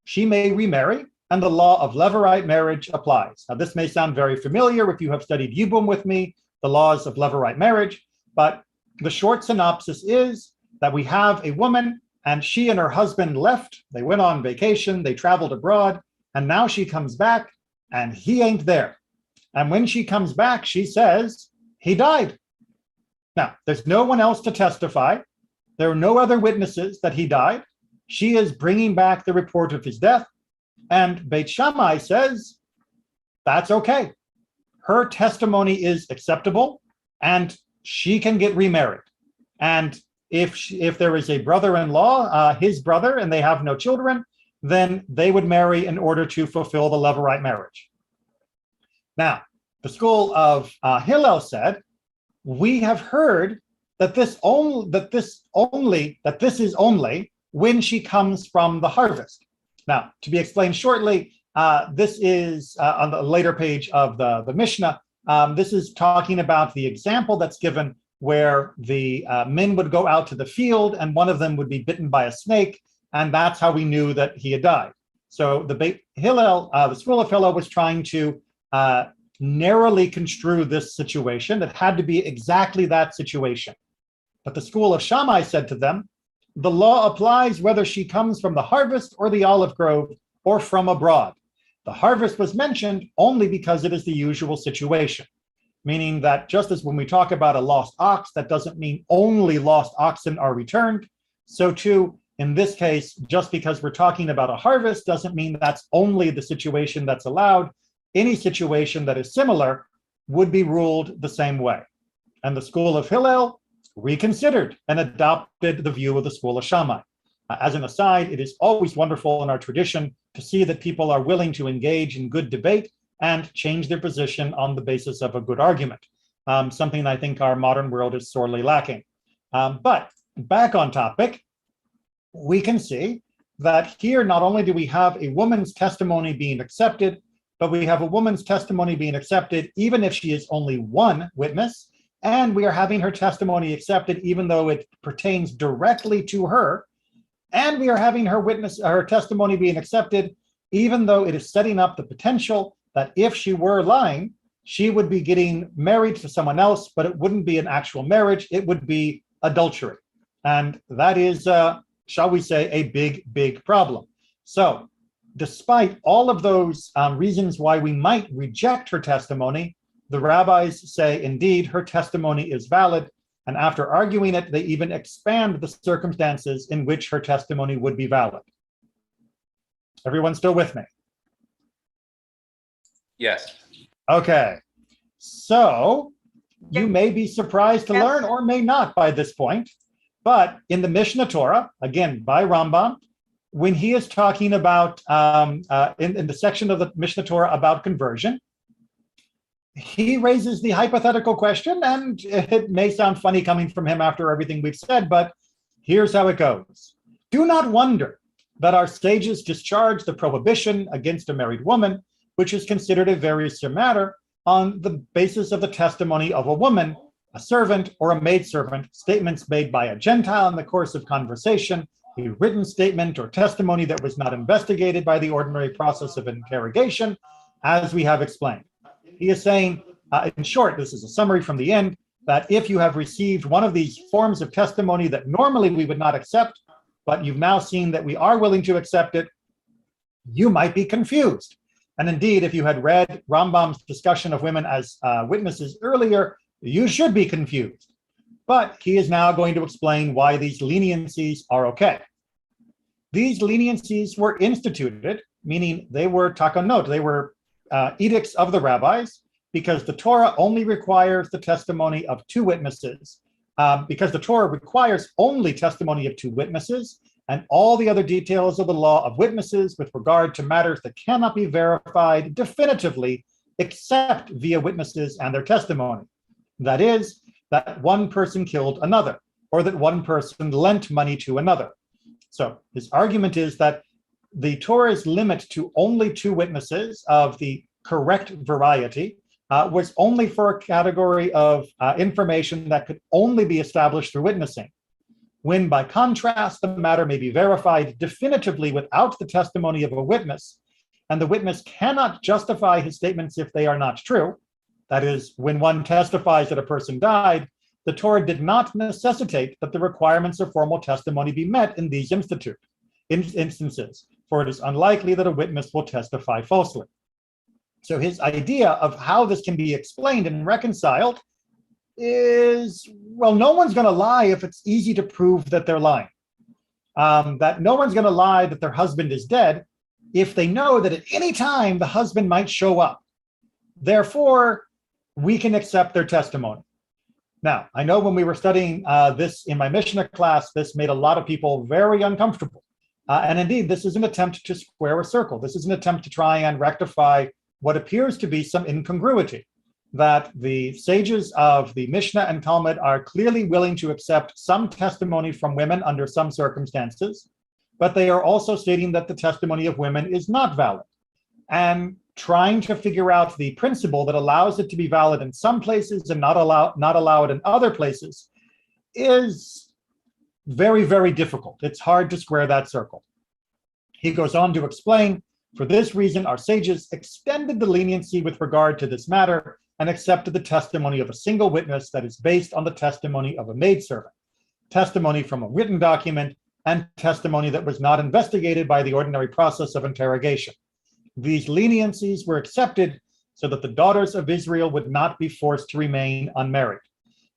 She may remarry, and the law of Leverite marriage applies. Now, this may sound very familiar if you have studied Yibum with me, the laws of Leverite marriage, but the short synopsis is that we have a woman, and she and her husband left. They went on vacation, they traveled abroad, and now she comes back, and he ain't there. And when she comes back, she says, he died. Now, there's no one else to testify. There are no other witnesses that he died. She is bringing back the report of his death. And Beit Shammai says, that's okay. Her testimony is acceptable, and she can get remarried. And if there is a brother-in-law, his brother, and they have no children, then they would marry in order to fulfill the Levirate marriage. Now, the school of Hillel said, we have heard that this is only when she comes from the harvest. Now, to be explained shortly, this is on the later page of the Mishnah. This is talking about the example that's given where the men would go out to the field and one of them would be bitten by a snake, and that's how we knew that he had died. So the Beit Hillel, the school of Hillel, was trying to narrowly construe this situation. It had to be exactly that situation. But the school of Shammai said to them, the law applies whether she comes from the harvest or the olive grove or from abroad. The harvest was mentioned only because it is the usual situation, meaning that just as when we talk about a lost ox, that doesn't mean only lost oxen are returned. So too, in this case, just because we're talking about a harvest doesn't mean that's only the situation that's allowed. Any situation that is similar would be ruled the same way. And the school of Hillel reconsidered and adopted the view of the school of Shammai. As an aside, it is always wonderful in our tradition to see that people are willing to engage in good debate and change their position on the basis of a good argument, something I think our modern world is sorely lacking. But back on topic, we can see that here not only do we have a woman's testimony being accepted, but we have a woman's testimony being accepted even if she is only one witness, and we are having her testimony accepted even though it pertains directly to her, and we are having her testimony being accepted even though it is setting up the potential that if she were lying, she would be getting married to someone else, but it wouldn't be an actual marriage, it would be adultery. And that is, shall we say, a big, big problem. So despite all of those reasons why we might reject her testimony, the rabbis say, indeed, her testimony is valid. And after arguing it, they even expand the circumstances in which her testimony would be valid. Everyone still with me? Yes. Okay. So you may be surprised to learn or may not by this point, but in the Mishnah Torah, again, by Rambam, when he is talking about, in the section of the Mishnah Torah about conversion, he raises the hypothetical question, and it may sound funny coming from him after everything we've said, but here's how it goes. Do not wonder that our sages discharge the prohibition against a married woman, which is considered a very serious matter, on the basis of the testimony of a woman, a servant, or a maidservant, statements made by a Gentile in the course of conversation, a written statement or testimony that was not investigated by the ordinary process of interrogation, as we have explained. He is saying, in short, this is a summary from the end, that if you have received one of these forms of testimony that normally we would not accept, but you've now seen that we are willing to accept it, you might be confused. And indeed, if you had read Rambam's discussion of women as witnesses earlier, You should be confused. But he is now going to explain why these leniencies are okay. These leniencies were instituted, meaning they were takanot, they were edicts of the rabbis, because the Torah only requires the testimony of two witnesses. Because the Torah requires only testimony of two witnesses, and all the other details of the law of witnesses with regard to matters that cannot be verified definitively except via witnesses and their testimony. That is, that one person killed another, or that one person lent money to another. So his argument is that the Torah's limit to only two witnesses of the correct variety was only for a category of information that could only be established through witnessing. When, by contrast, the matter may be verified definitively without the testimony of a witness, and the witness cannot justify his statements if they are not true, that is, when one testifies that a person died, the Torah did not necessitate that the requirements of formal testimony be met in these instances, for it is unlikely that a witness will testify falsely. So his idea of how this can be explained and reconciled is, well, no one's going to lie if it's easy to prove that they're lying. That no one's going to lie that their husband is dead if they know that at any time the husband might show up. Therefore, we can accept their testimony. Now, I know when we were studying this in my Mishnah class, this made a lot of people very uncomfortable. And indeed, this is an attempt to square a circle. This is an attempt to try and rectify what appears to be some incongruity, that the sages of the Mishnah and Talmud are clearly willing to accept some testimony from women under some circumstances, but they are also stating that the testimony of women is not valid. And trying to figure out the principle that allows it to be valid in some places and not allow it in other places is very, very difficult. It's hard to square that circle. He goes on to explain, for this reason, our sages extended the leniency with regard to this matter and accepted the testimony of a single witness that is based on the testimony of a maidservant, testimony from a written document, and testimony that was not investigated by the ordinary process of interrogation. These leniencies were accepted so that the daughters of Israel would not be forced to remain unmarried.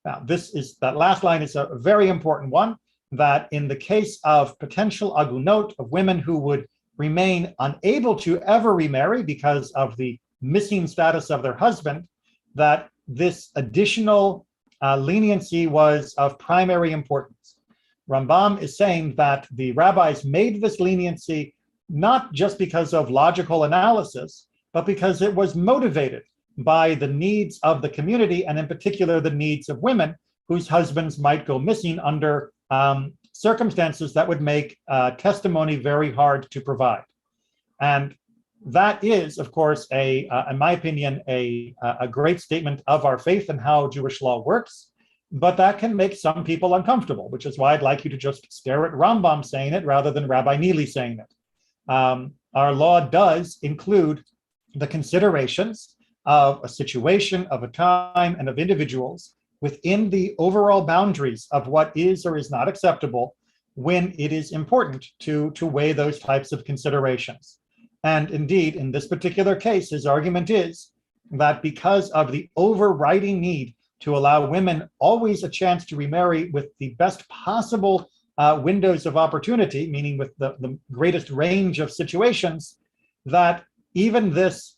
Now, that last line is a very important one, that in the case of potential agunot, of women who would remain unable to ever remarry because of the missing status of their husband, that this additional leniency was of primary importance. Rambam is saying that the rabbis made this leniency not just because of logical analysis, but because it was motivated by the needs of the community, and in particular, the needs of women whose husbands might go missing under circumstances that would make testimony very hard to provide. And that is, of course, in my opinion, a great statement of our faith and how Jewish law works, but that can make some people uncomfortable, which is why I'd like you to just stare at Rambam saying it rather than Rabbi Neely saying it. Our law does include the considerations of a situation, of a time, and of individuals within the overall boundaries of what is or is not acceptable when it is important to weigh those types of considerations. And indeed, in this particular case, his argument is that because of the overriding need to allow women always a chance to remarry with the best possible windows of opportunity, meaning with the greatest range of situations, that even this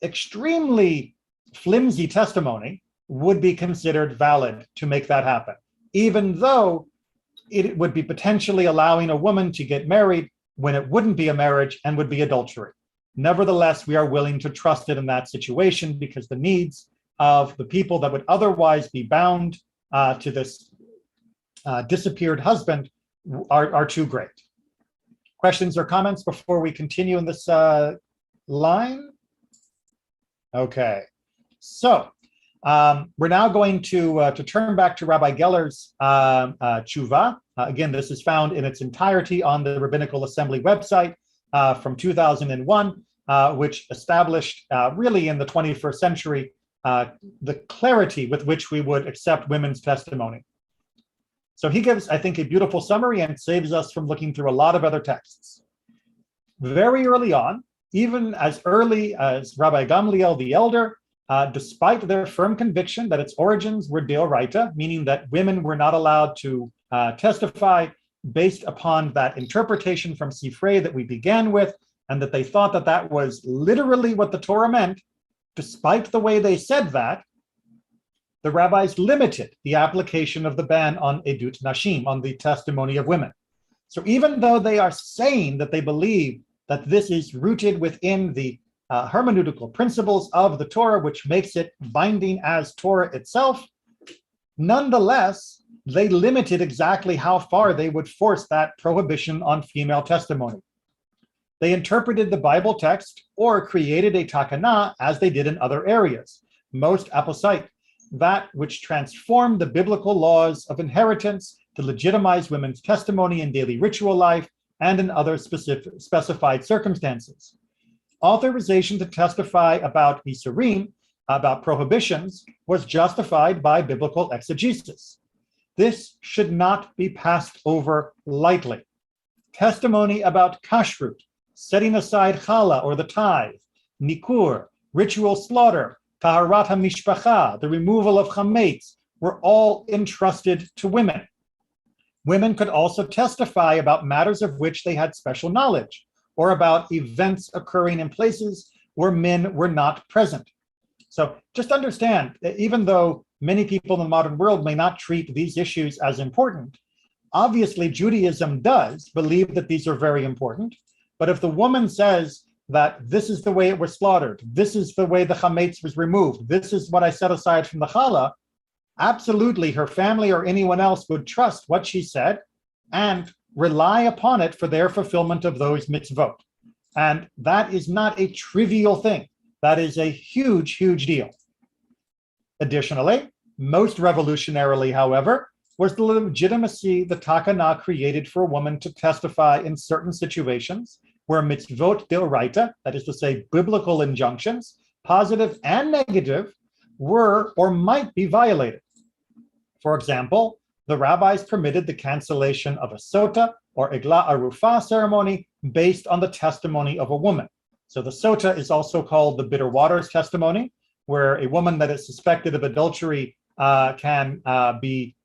extremely flimsy testimony would be considered valid to make that happen, even though it would be potentially allowing a woman to get married when it wouldn't be a marriage and would be adultery. Nevertheless, we are willing to trust it in that situation because the needs of the people that would otherwise be bound to this disappeared husband are too great. Questions or comments before we continue in this line? Okay, so we're now going to turn back to Rabbi Geller's tshuva. Again, this is found in its entirety on the Rabbinical Assembly website from 2001, which established really in the 21st century the clarity with which we would accept women's testimony. So he gives, I think, a beautiful summary and saves us from looking through a lot of other texts. Very early on, even as early as Rabbi Gamliel the elder, despite their firm conviction that its origins were deoraita, meaning that women were not allowed to testify based upon that interpretation from Sifrei that we began with, and that they thought that that was literally what the Torah meant. Despite the way they said that, the rabbis limited the application of the ban on edut nashim, on the testimony of women. So even though they are saying that they believe that this is rooted within the hermeneutical principles of the Torah, which makes it binding as Torah itself, nonetheless, they limited exactly how far they would force that prohibition on female testimony. They interpreted the Bible text or created a takana as they did in other areas, most apostate, that which transformed the biblical laws of inheritance to legitimize women's testimony in daily ritual life and in other specified circumstances. Authorization to testify about isurim, about prohibitions, was justified by biblical exegesis. This should not be passed over lightly. Testimony about kashrut, setting aside challah or the tithe, nikur, ritual slaughter, taharat hamishpacha, the removal of chametz, were all entrusted to women. Women could also testify about matters of which they had special knowledge, or about events occurring in places where men were not present. So just understand that even though many people in the modern world may not treat these issues as important, obviously Judaism does believe that these are very important. But if the woman says that this is the way it was slaughtered, this is the way the chametz was removed, this is what I set aside from the challah, absolutely her family or anyone else would trust what she said and rely upon it for their fulfillment of those mitzvot. And that is not a trivial thing. That is a huge, huge deal. Additionally, most revolutionarily, however, was the legitimacy the takana created for a woman to testify in certain situations where mitzvot deoraita, that is to say, biblical injunctions, positive and negative, were or might be violated. For example, the rabbis permitted the cancellation of a sota or egla arufa ceremony based on the testimony of a woman. So the sota is also called the bitter waters testimony, where a woman that is suspected of adultery can be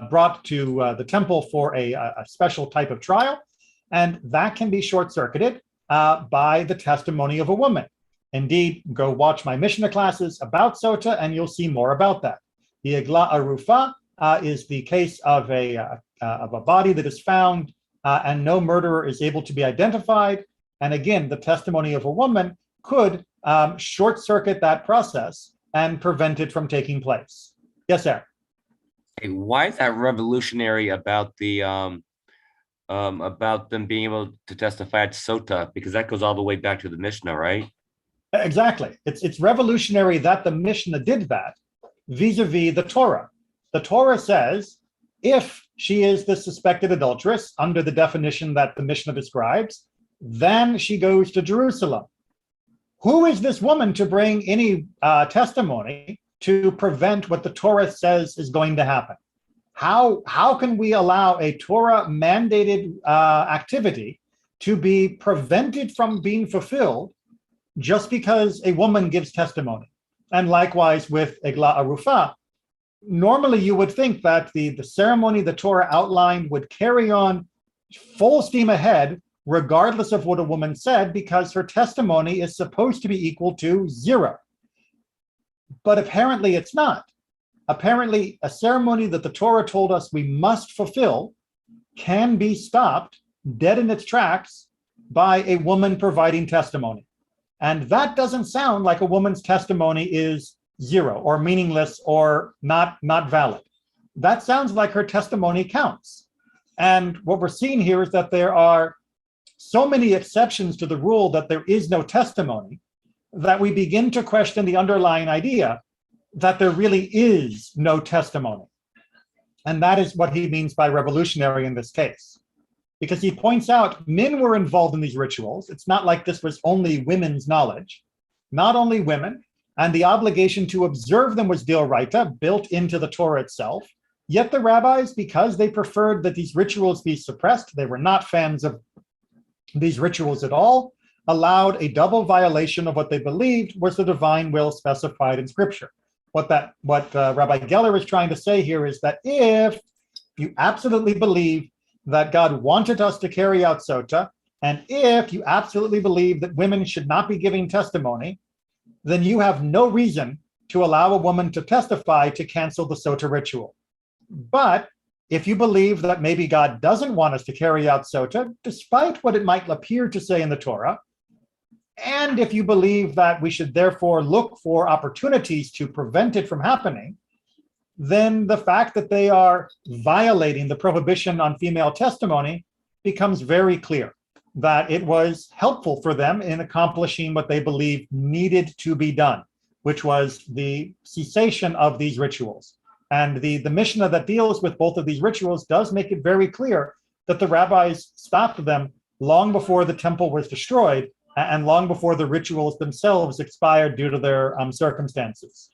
brought to the temple for a special type of trial, and that can be short-circuited by the testimony of a woman. Indeed, go watch my Mishnah classes about sota, and you'll see more about that. The egla arufa is the case of a body that is found and no murderer is able to be identified. And again, the testimony of a woman could short-circuit that process and prevent it from taking place. Yes, sir. Hey, why is that revolutionary about the about them being able to testify at sota? Because that goes all the way back to the Mishnah, right? Exactly. It's revolutionary that the Mishnah did that vis-a-vis the Torah. The Torah says if she is the suspected adulteress under the definition that the Mishnah describes, then she goes to Jerusalem. Who is this woman to bring any testimony to prevent what the Torah says is going to happen? How can we allow a Torah mandated activity to be prevented from being fulfilled just because a woman gives testimony? And likewise with Egla Arufa, normally you would think that the ceremony the Torah outlined would carry on full steam ahead regardless of what a woman said, because her testimony is supposed to be equal to 0. But apparently it's not. Apparently, a ceremony that the Torah told us we must fulfill can be stopped dead in its tracks by a woman providing testimony. And that doesn't sound like a woman's testimony is 0 or meaningless or not valid. That sounds like her testimony counts. And what we're seeing here is that there are so many exceptions to the rule that there is no testimony that we begin to question the underlying idea that there really is no testimony. And that is what he means by revolutionary in this case. Because he points out men were involved in these rituals. It's not like this was only women's knowledge, not only women, and the obligation to observe them was deoraita, built into the Torah itself. Yet the rabbis, because they preferred that these rituals be suppressed, they were not fans of these rituals at all, allowed a double violation of what they believed was the divine will specified in Scripture. What Rabbi Geller is trying to say here is that if you absolutely believe that God wanted us to carry out sota, and if you absolutely believe that women should not be giving testimony, then you have no reason to allow a woman to testify to cancel the sota ritual. But if you believe that maybe God doesn't want us to carry out sota, despite what it might appear to say in the Torah, and if you believe that we should therefore look for opportunities to prevent it from happening, then the fact that they are violating the prohibition on female testimony becomes very clear, that it was helpful for them in accomplishing what they believed needed to be done, which was the cessation of these rituals. And the Mishnah that deals with both of these rituals does make it very clear that the rabbis stopped them long before the temple was destroyed and long before the rituals themselves expired due to their circumstances.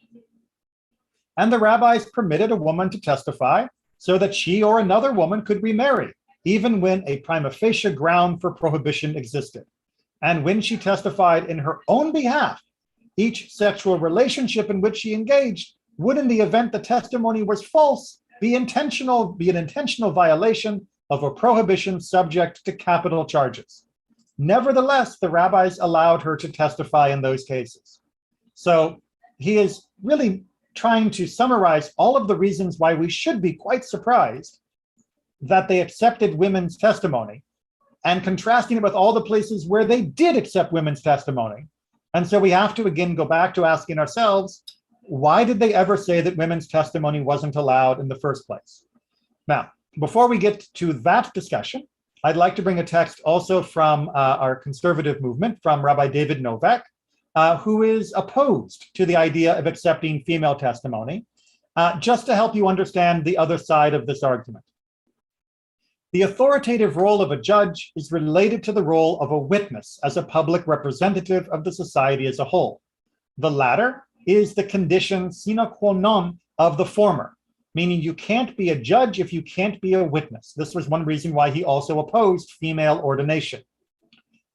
And the rabbis permitted a woman to testify so that she or another woman could remarry, even when a prima facie ground for prohibition existed. And when she testified in her own behalf, each sexual relationship in which she engaged would, in the event the testimony was false, be an intentional violation of a prohibition subject to capital charges. Nevertheless, the rabbis allowed her to testify in those cases. So he is really trying to summarize all of the reasons why we should be quite surprised that they accepted women's testimony, and contrasting it with all the places where they did accept women's testimony. And so we have to again go back to asking ourselves, why did they ever say that women's testimony wasn't allowed in the first place? Now, before we get to that discussion, I'd like to bring a text also from our conservative movement, from Rabbi David Novak, who is opposed to the idea of accepting female testimony, just to help you understand the other side of this argument. The authoritative role of a judge is related to the role of a witness as a public representative of the society as a whole. The latter is the condition sine qua non of the former, meaning you can't be a judge if you can't be a witness. This was one reason why he also opposed female ordination.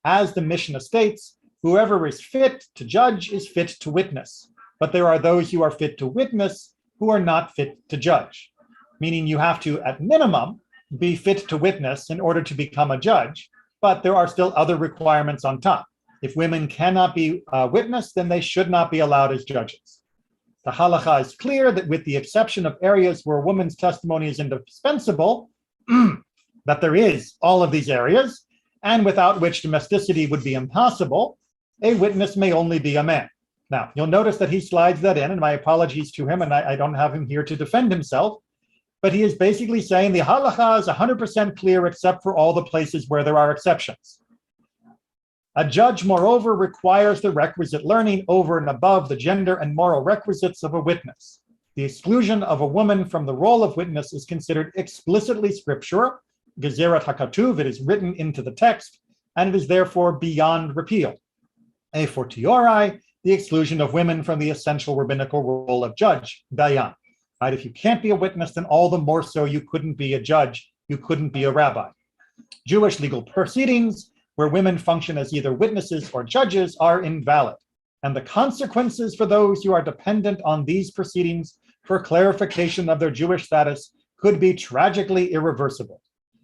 As the Mishnah states, whoever is fit to judge is fit to witness, but there are those who are fit to witness who are not fit to judge, meaning you have to, at minimum, be fit to witness in order to become a judge, but there are still other requirements on top. If women cannot be a witness, then they should not be allowed as judges. The halacha is clear that with the exception of areas where a woman's testimony is indispensable, that there is all of these areas, and without which domesticity would be impossible, a witness may only be a man. Now, you'll notice that he slides that in, and my apologies to him, and I don't have him here to defend himself, but he is basically saying the halacha is 100% clear except for all the places where there are exceptions. A judge, moreover, requires the requisite learning over and above the gender and moral requisites of a witness. The exclusion of a woman from the role of witness is considered explicitly scriptural, gezerat hakatuv, it is written into the text, and it is therefore beyond repeal. A fortiori, the exclusion of women from the essential rabbinical role of judge, dayan. Right? If you can't be a witness, then all the more so you couldn't be a judge, you couldn't be a rabbi. Jewish legal proceedings where women function as either witnesses or judges are invalid, and the consequences for those who are dependent on these proceedings for clarification of their Jewish status could be tragically irreversible.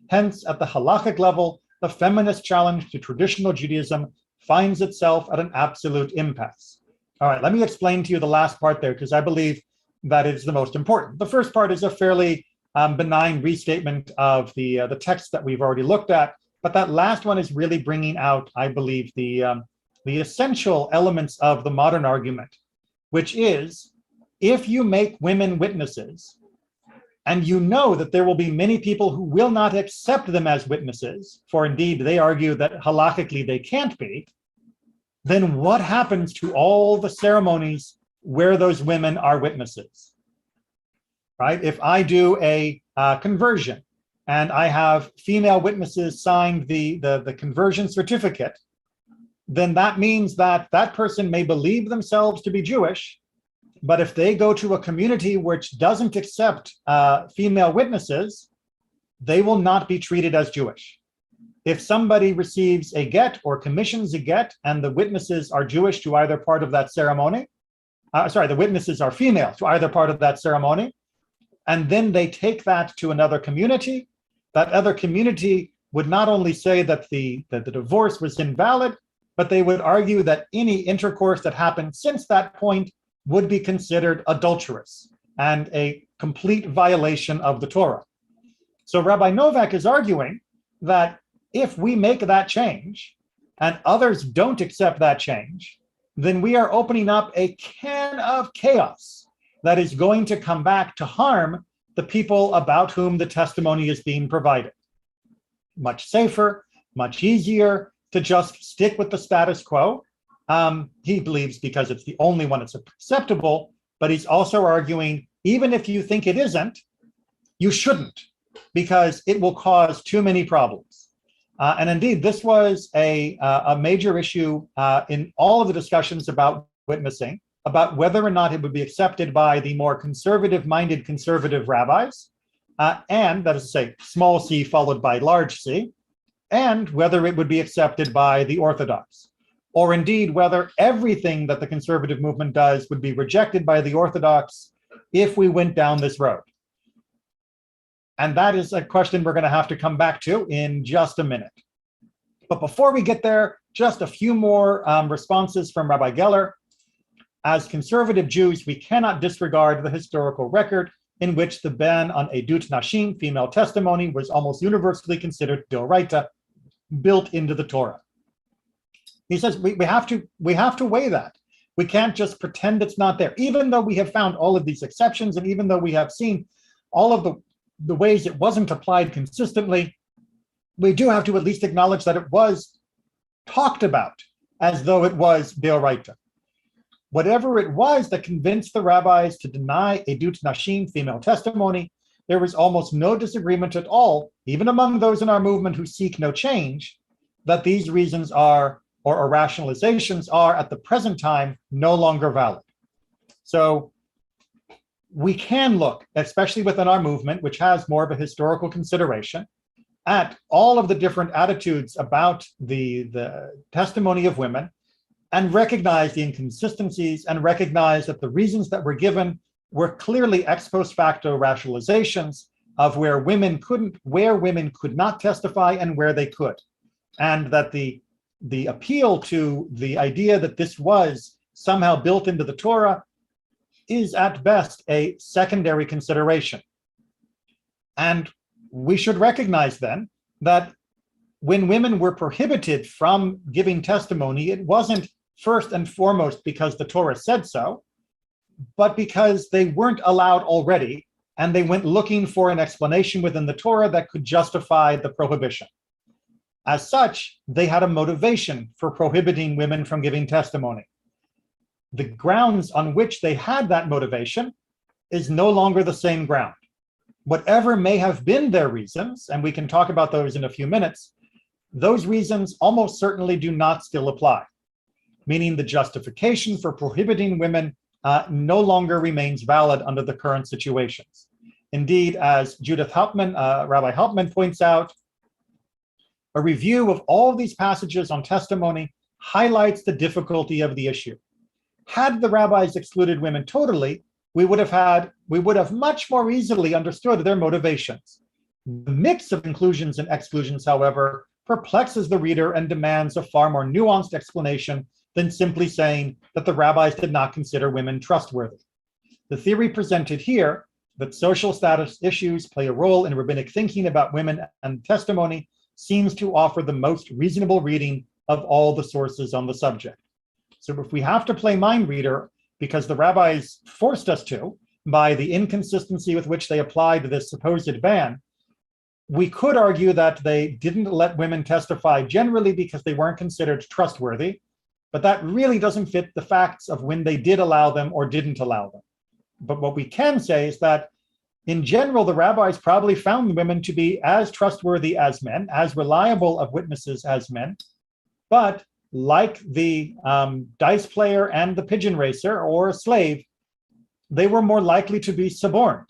Hence, at the halachic level, the feminist challenge to traditional Judaism finds itself at an absolute impasse. All right, let me explain to you the last part there, because I believe that is the most important. The first part is a fairly benign restatement of the text that we've already looked at, but that last one is really bringing out, I believe, the essential elements of the modern argument, which is, if you make women witnesses, and you know that there will be many people who will not accept them as witnesses, for indeed they argue that halakhically they can't be, then what happens to all the ceremonies where those women are witnesses? Right? If I do a conversion and I have female witnesses sign the conversion certificate, then that means that that person may believe themselves to be Jewish, but if they go to a community which doesn't accept female witnesses, they will not be treated as Jewish. if somebody receives a get or commissions a get and the witnesses are Jewish to either part of that ceremony, the witnesses are female to either part of that ceremony, and then they take that to another community, that other community would not only say that the divorce was invalid, but they would argue that any intercourse that happened since that point would be considered adulterous and a complete violation of the Torah. So Rabbi Novak is arguing that if we make that change and others don't accept that change, then we are opening up a can of chaos that is going to come back to harm the people about whom the testimony is being provided. Much safer, much easier to just stick with the status quo. He believes because it's the only one that's acceptable, but he's also arguing, even if you think it isn't, you shouldn't, because it will cause too many problems. And indeed, this was a major issue in all of the discussions about witnessing, about whether or not it would be accepted by the more conservative-minded conservative rabbis, and that is to say, small c followed by large c, and whether it would be accepted by the Orthodox, or indeed whether everything that the conservative movement does would be rejected by the Orthodox if we went down this road. And that is a question we're going to have to come back to in just a minute. But before we get there, just a few more responses from Rabbi Geller. As conservative Jews, we cannot disregard the historical record in which the ban on edut nashim, female testimony, was almost universally considered d'oraita, built into the Torah. He says we have to weigh that. We can't just pretend it's not there, even though we have found all of these exceptions, and even though we have seen all of the ways it wasn't applied consistently. We do have to at least acknowledge that it was talked about as though it was d'oraita. Whatever it was that convinced the rabbis to deny edut nashim, female testimony, there was almost no disagreement at all, even among those in our movement who seek no change, that these reasons are, or rationalizations are, at the present time, no longer valid. So we can look, especially within our movement, which has more of a historical consideration, at all of the different attitudes about the testimony of women, and recognize the inconsistencies and recognize that the reasons that were given were clearly ex post facto rationalizations of where women could not testify and where they could. And that the appeal to the idea that this was somehow built into the Torah is at best a secondary consideration. And we should recognize then that when women were prohibited from giving testimony, it wasn't first and foremost because the Torah said so, but because they weren't allowed already, and they went looking for an explanation within the Torah that could justify the prohibition. As such, they had a motivation for prohibiting women from giving testimony. The grounds on which they had that motivation is no longer the same ground. Whatever may have been their reasons, and we can talk about those in a few minutes, those reasons almost certainly do not still apply, meaning the justification for prohibiting women no longer remains valid under the current situations. Indeed, as Judith Hauptman, Rabbi Hauptman points out, a review of all of these passages on testimony highlights the difficulty of the issue. Had the rabbis excluded women totally, we would have much more easily understood their motivations. The mix of inclusions and exclusions, however, perplexes the reader and demands a far more nuanced explanation than simply saying that the rabbis did not consider women trustworthy. The theory presented here, that social status issues play a role in rabbinic thinking about women and testimony, seems to offer the most reasonable reading of all the sources on the subject. So if we have to play mind reader because the rabbis forced us to, by the inconsistency with which they applied this supposed ban, we could argue that they didn't let women testify generally because they weren't considered trustworthy, but that really doesn't fit the facts of when they did allow them or didn't allow them. But what we can say is that in general, the rabbis probably found women to be as trustworthy as men, as reliable of witnesses as men, but like the dice player and the pigeon racer or a slave, they were more likely to be suborned.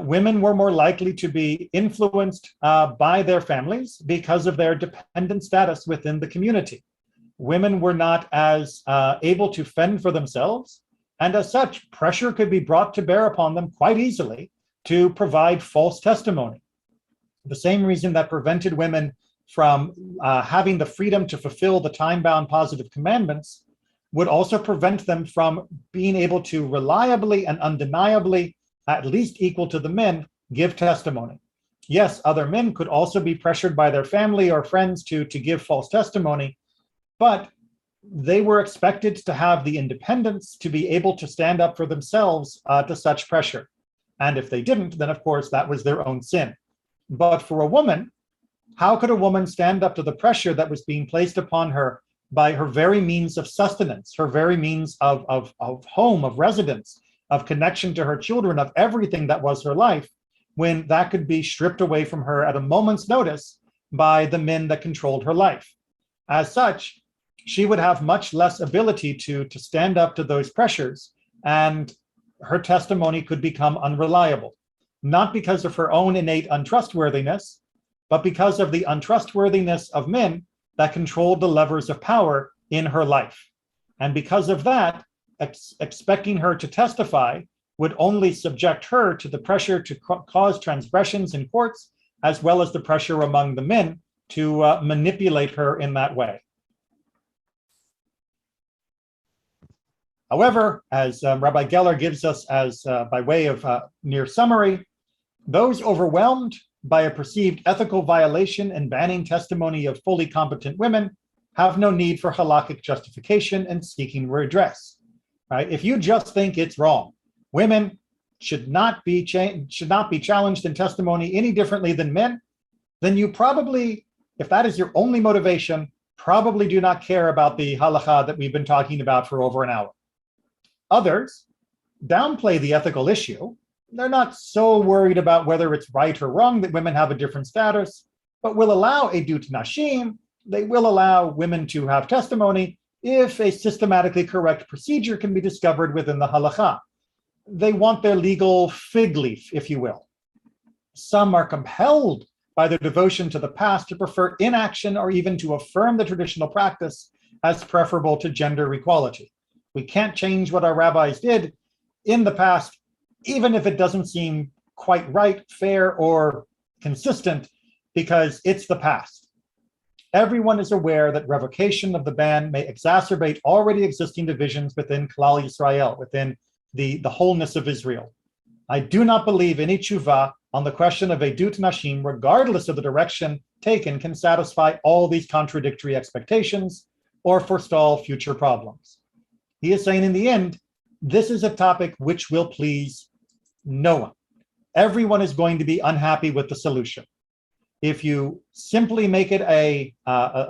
women were more likely to be influenced by their families because of their dependent status within the community. Women were not as able to fend for themselves, and as such, pressure could be brought to bear upon them quite easily to provide false testimony. The same reason that prevented women from having the freedom to fulfill the time-bound positive commandments would also prevent them from being able to reliably and undeniably, at least equal to the men, give testimony. Yes, other men could also be pressured by their family or friends to give false testimony, but they were expected to have the independence to be able to stand up for themselves to such pressure. And if they didn't, then of course that was their own sin. But for a woman, how could a woman stand up to the pressure that was being placed upon her by her very means of sustenance, her very means of home, of residence, of connection to her children, of everything that was her life, when that could be stripped away from her at a moment's notice by the men that controlled her life? As such, she would have much less ability to stand up to those pressures, and her testimony could become unreliable, not because of her own innate untrustworthiness, but because of the untrustworthiness of men that controlled the levers of power in her life. And because of that, expecting her to testify would only subject her to the pressure to cause transgressions in courts, as well as the pressure among the men to manipulate her in that way. However, as Rabbi Geller gives us as by way of near summary, those overwhelmed by a perceived ethical violation and banning testimony of fully competent women have no need for halakhic justification and seeking redress. Right? If you just think it's wrong, women should not be challenged in testimony any differently than men, then you probably, if that is your only motivation, probably do not care about the halakha that we've been talking about for over an hour. Others downplay the ethical issue. They're not so worried about whether it's right or wrong that women have a different status, but will allow edut nashim. They will allow women to have testimony if a systematically correct procedure can be discovered within the halakha. They want their legal fig leaf, if you will. Some are compelled by their devotion to the past to prefer inaction or even to affirm the traditional practice as preferable to gender equality. We can't change what our rabbis did in the past, even if it doesn't seem quite right, fair, or consistent, because it's the past. Everyone is aware that revocation of the ban may exacerbate already existing divisions within Klal Yisrael, within the wholeness of Israel. I do not believe any tshuva on the question of edut nashim, regardless of the direction taken, can satisfy all these contradictory expectations or forestall future problems. He is saying in the end, this is a topic which will please no one. Everyone is going to be unhappy with the solution. If you simply make it a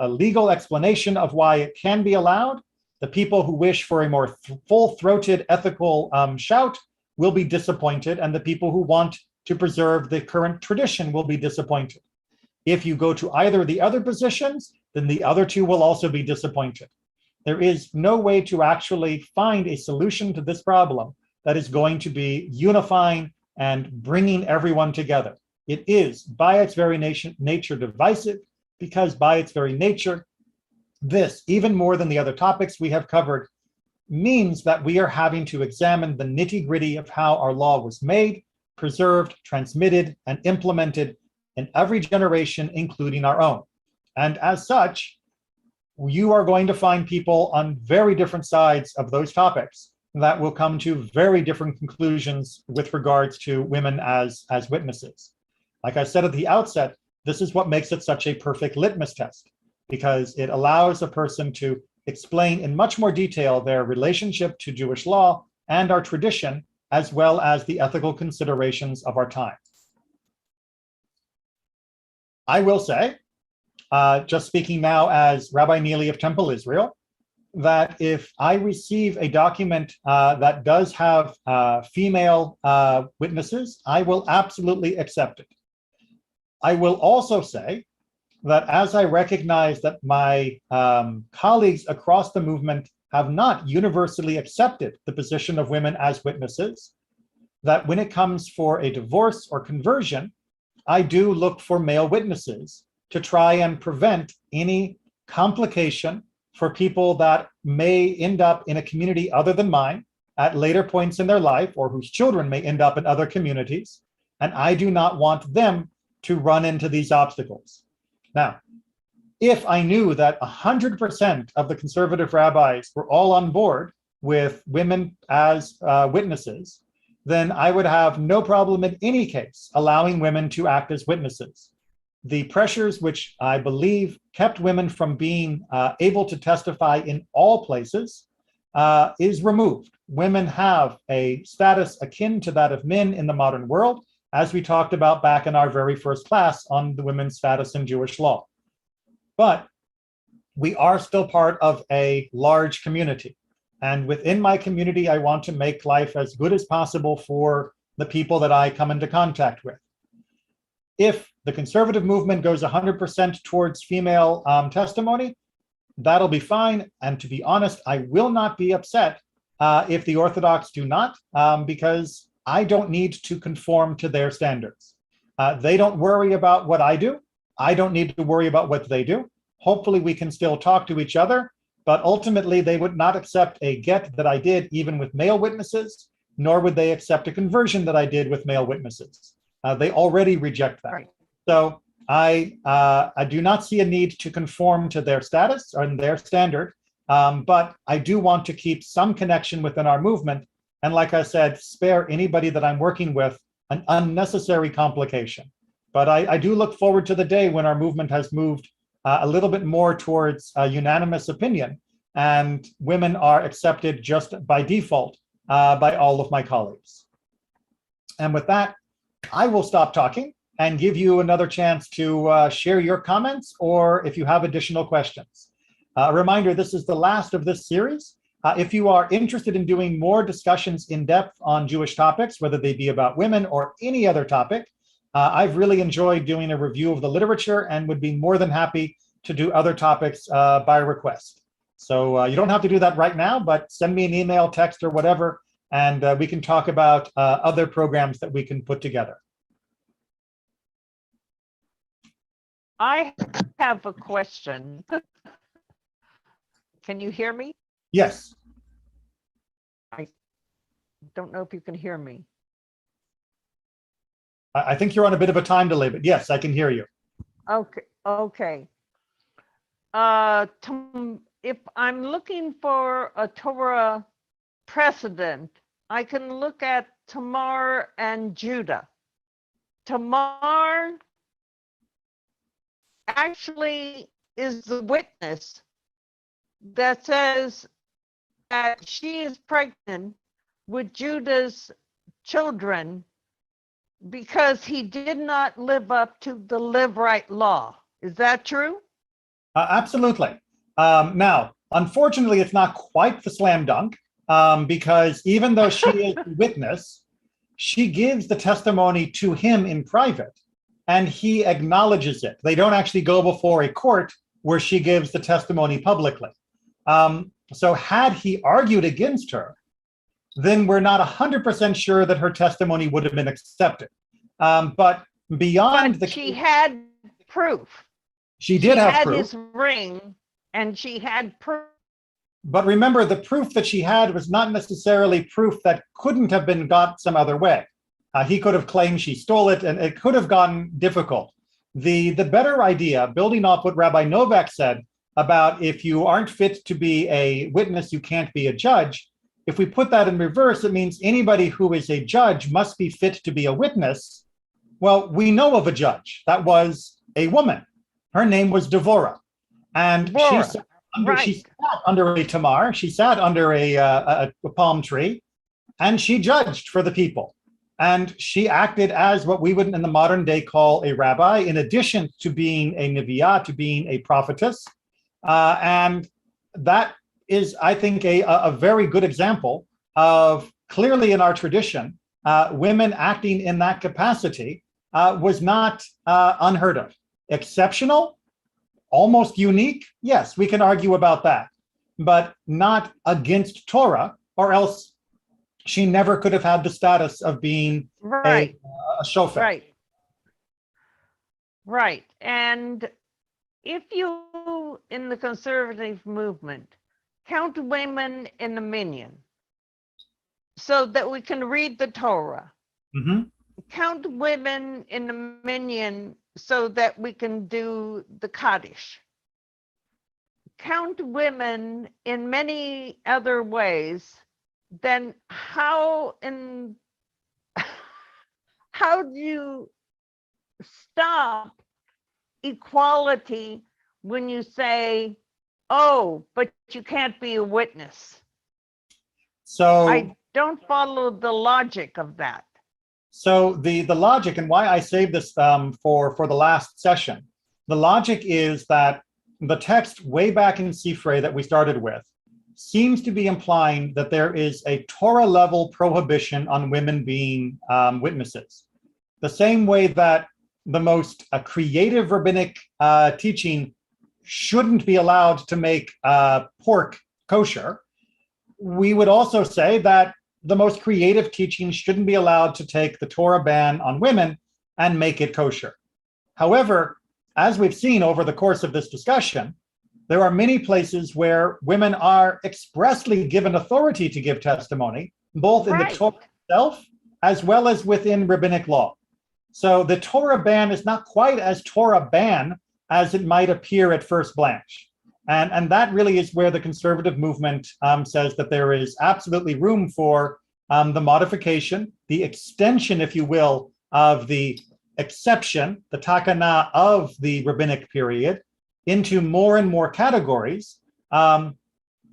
legal explanation of why it can be allowed, the people who wish for a more full-throated ethical shout will be disappointed, and the people who want to preserve the current tradition will be disappointed. If you go to either of the other positions, then the other two will also be disappointed. There is no way to actually find a solution to this problem that is going to be unifying and bringing everyone together. It is, by its very nature, divisive, because by its very nature, this, even more than the other topics we have covered, means that we are having to examine the nitty-gritty of how our law was made, preserved, transmitted, and implemented in every generation, including our own. And as such, you are going to find people on very different sides of those topics that will come to very different conclusions with regards to women as witnesses. Like I said at the outset, this is what makes it such a perfect litmus test, because it allows a person to explain in much more detail their relationship to Jewish law and our tradition, as well as the ethical considerations of our time. I will say, just speaking now as Rabbi Neely of Temple Israel, that if I receive a document that does have female witnesses, I will absolutely accept it. I will also say that as I recognize that my colleagues across the movement have not universally accepted the position of women as witnesses, that when it comes for a divorce or conversion, I do look for male witnesses to try and prevent any complication for people that may end up in a community other than mine at later points in their life, or whose children may end up in other communities. And I do not want them to run into these obstacles. Now, if I knew that 100% of the conservative rabbis were all on board with women as witnesses, then I would have no problem in any case allowing women to act as witnesses. The pressures which I believe kept women from being able to testify in all places is removed. Women have a status akin to that of men in the modern world, as we talked about back in our very first class on the women's status in Jewish law. But we are still part of a large community. And within my community, I want to make life as good as possible for the people that I come into contact with. If the conservative movement goes 100% towards female testimony, that'll be fine. And to be honest, I will not be upset if the Orthodox do not, because I don't need to conform to their standards. They don't worry about what I do. I don't need to worry about what they do. Hopefully we can still talk to each other, but ultimately they would not accept a get that I did even with male witnesses, nor would they accept a conversion that I did with male witnesses. They already reject that. Right. So I do not see a need to conform to their status or their standard, but I do want to keep some connection within our movement. And like I said, spare anybody that I'm working with an unnecessary complication. But I do look forward to the day when our movement has moved a little bit more towards a unanimous opinion, and women are accepted just by default by all of my colleagues. And with that, I will stop talking and give you another chance to share your comments, or if you have additional questions. A reminder, this is the last of this series. If you are interested in doing more discussions in depth on Jewish topics, whether they be about women or any other topic, I've really enjoyed doing a review of the literature and would be more than happy to do other topics by request. So you don't have to do that right now, but send me an email, text, or whatever, and we can talk about other programs that we can put together. I have a question. Can you hear me? Yes. I don't know if you can hear me. I think you're on a bit of a time delay, but yes, I can hear you. Okay. If I'm looking for a Torah precedent, I can look at Tamar and Judah. Tamar actually is the witness that says that she is pregnant with Judah's children because he did not live up to the Leverite law. Is that true? Absolutely. Now, unfortunately, it's not quite the slam dunk, because even though she is the witness, she gives the testimony to him in private, and he acknowledges it. They don't actually go before a court where she gives the testimony publicly. So had he argued against her, then we're not 100% sure that her testimony would have been accepted. But beyond the... She had proof. She did have had proof. His ring, and she had proof. But remember, the proof that she had was not necessarily proof that couldn't have been got some other way. He could have claimed she stole it, and it could have gotten difficult. The better idea, building off what Rabbi Novak said about if you aren't fit to be a witness, you can't be a judge. If we put that in reverse, it means anybody who is a judge must be fit to be a witness. Well, we know of a judge that was a woman. Her name was Devorah. And she sat under a tamar, she sat under a palm tree, and she judged for the people. And she acted as what we would in the modern day call a rabbi, in addition to being a neviah, to being a prophetess. And that is, I think, a very good example of, clearly in our tradition, women acting in that capacity was not unheard of. Exceptional, almost unique, yes, we can argue about that, but not against Torah, or else she never could have had the status of being Right, a shofet. right. Right. And if you, in the conservative movement, count women in the minyan so that we can read the Torah, Mhm. count women in the minyan so that we can do the Kaddish, count women in many other ways, then how how do you stop equality when you say, oh, but you can't be a witness? So I don't follow the logic of that. So the logic, and why I saved this for the last session, the logic is that the text way back in Sifrei that we started with seems to be implying that there is a Torah level prohibition on women being witnesses. The same way that the most creative rabbinic teaching shouldn't be allowed to make pork kosher, we would also say that the most creative teaching shouldn't be allowed to take the Torah ban on women and make it kosher. However, as we've seen over the course of this discussion, there are many places where women are expressly given authority to give testimony, both in the Right. Torah itself as well as within rabbinic law. So the Torah ban is not quite as Torah ban as it might appear at first blanch. And that really is where the conservative movement says that there is absolutely room for the modification, the extension, if you will, of the exception, the takana of the rabbinic period, into more and more categories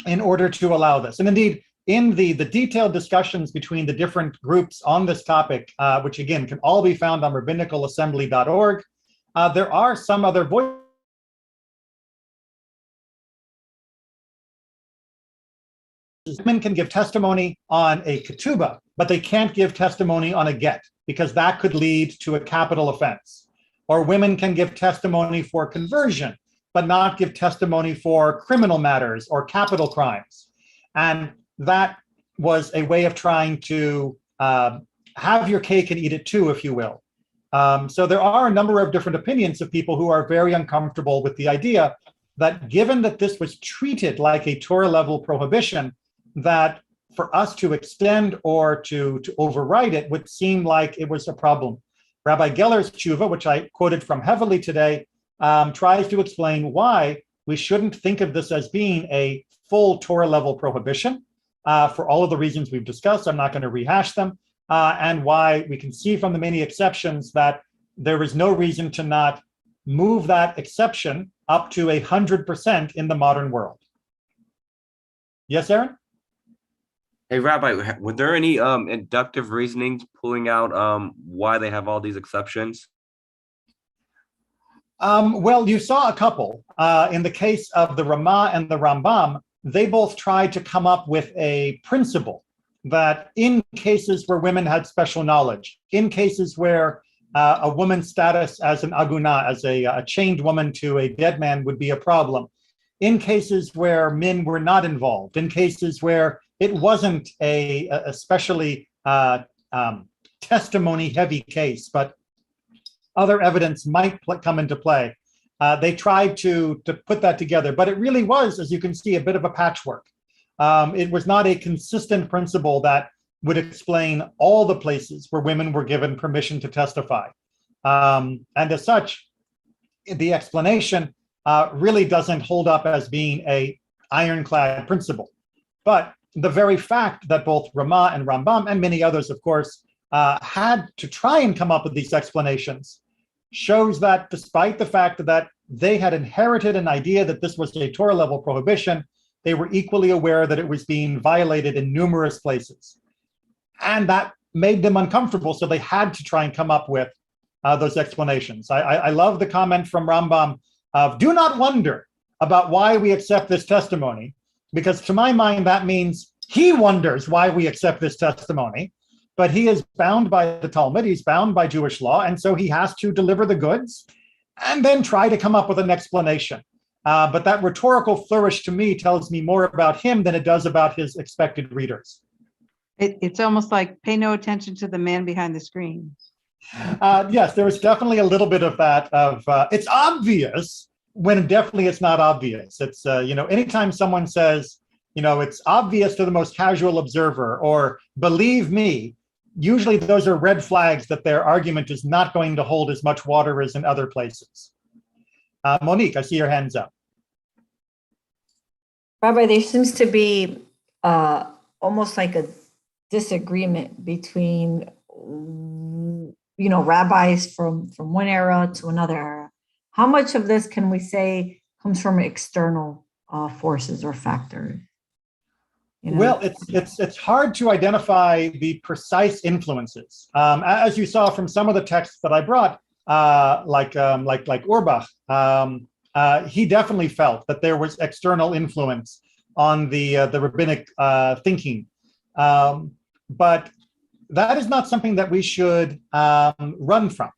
in order to allow this. And indeed, in the detailed discussions between the different groups on this topic, which again can all be found on rabbinical.assembly.org, there are some other voices. Women can give testimony on a ketubah, but they can't give testimony on a get because that could lead to a capital offense. Or women can give testimony for conversion, but not give testimony for criminal matters or capital crimes. And that was a way of trying to have your cake and eat it too, if you will. So there are a number of different opinions of people who are very uncomfortable with the idea that given that this was treated like a Torah level prohibition, that for us to extend or to override it would seem like it was a problem. Rabbi Geller's tshuva, which I quoted from heavily today, tries to explain why we shouldn't think of this as being a full Torah level prohibition for all of the reasons we've discussed. I'm not going to rehash them, and why we can see from the many exceptions that there is no reason to not move that exception up to 100% in the modern world. Yes, Aaron? Hey, Rabbi, were there any inductive reasonings pulling out why they have all these exceptions? Well, you saw a couple. In the case of the Ramah and the Rambam, they both tried to come up with a principle that in cases where women had special knowledge, in cases where a woman's status as an aguna, as a chained woman to a dead man would be a problem, in cases where men were not involved, in cases where it wasn't a especially testimony-heavy case, but other evidence might come into play. They tried to put that together, but it really was, as you can see, a bit of a patchwork. It was not a consistent principle that would explain all the places where women were given permission to testify. And as such, the explanation really doesn't hold up as being a ironclad principle. But the very fact that both Ramah and Rambam, and many others, of course, had to try and come up with these explanations shows that despite the fact that they had inherited an idea that this was a Torah level prohibition, they were equally aware that it was being violated in numerous places. And that made them uncomfortable, so they had to try and come up with those explanations. I love the comment from Rambam of, do not wonder about why we accept this testimony, because to my mind, that means he wonders why we accept this testimony, but he is bound by the Talmud, he's bound by Jewish law, and so he has to deliver the goods and then try to come up with an explanation. But that rhetorical flourish to me tells me more about him than it does about his expected readers. It's almost like pay no attention to the man behind the screen. Yes, there was definitely a little bit of that it's obvious when definitely it's not obvious. It's, anytime someone says, it's obvious to the most casual observer or believe me, usually those are red flags that their argument is not going to hold as much water as in other places. Monique, I see your hands up. Rabbi, there seems to be almost like a disagreement between, rabbis from one era to another era. How much of this can we say comes from external forces or factors? Well, it's hard to identify the precise influences. As you saw from some of the texts that I brought, like Orbach, he definitely felt that there was external influence on the rabbinic thinking, but that is not something that we should run from.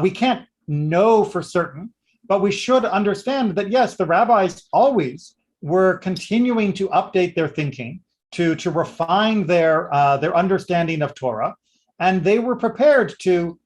We can't know for certain, but we should understand that yes, the rabbis always were continuing to update their thinking, to refine their understanding of Torah, and they were prepared to,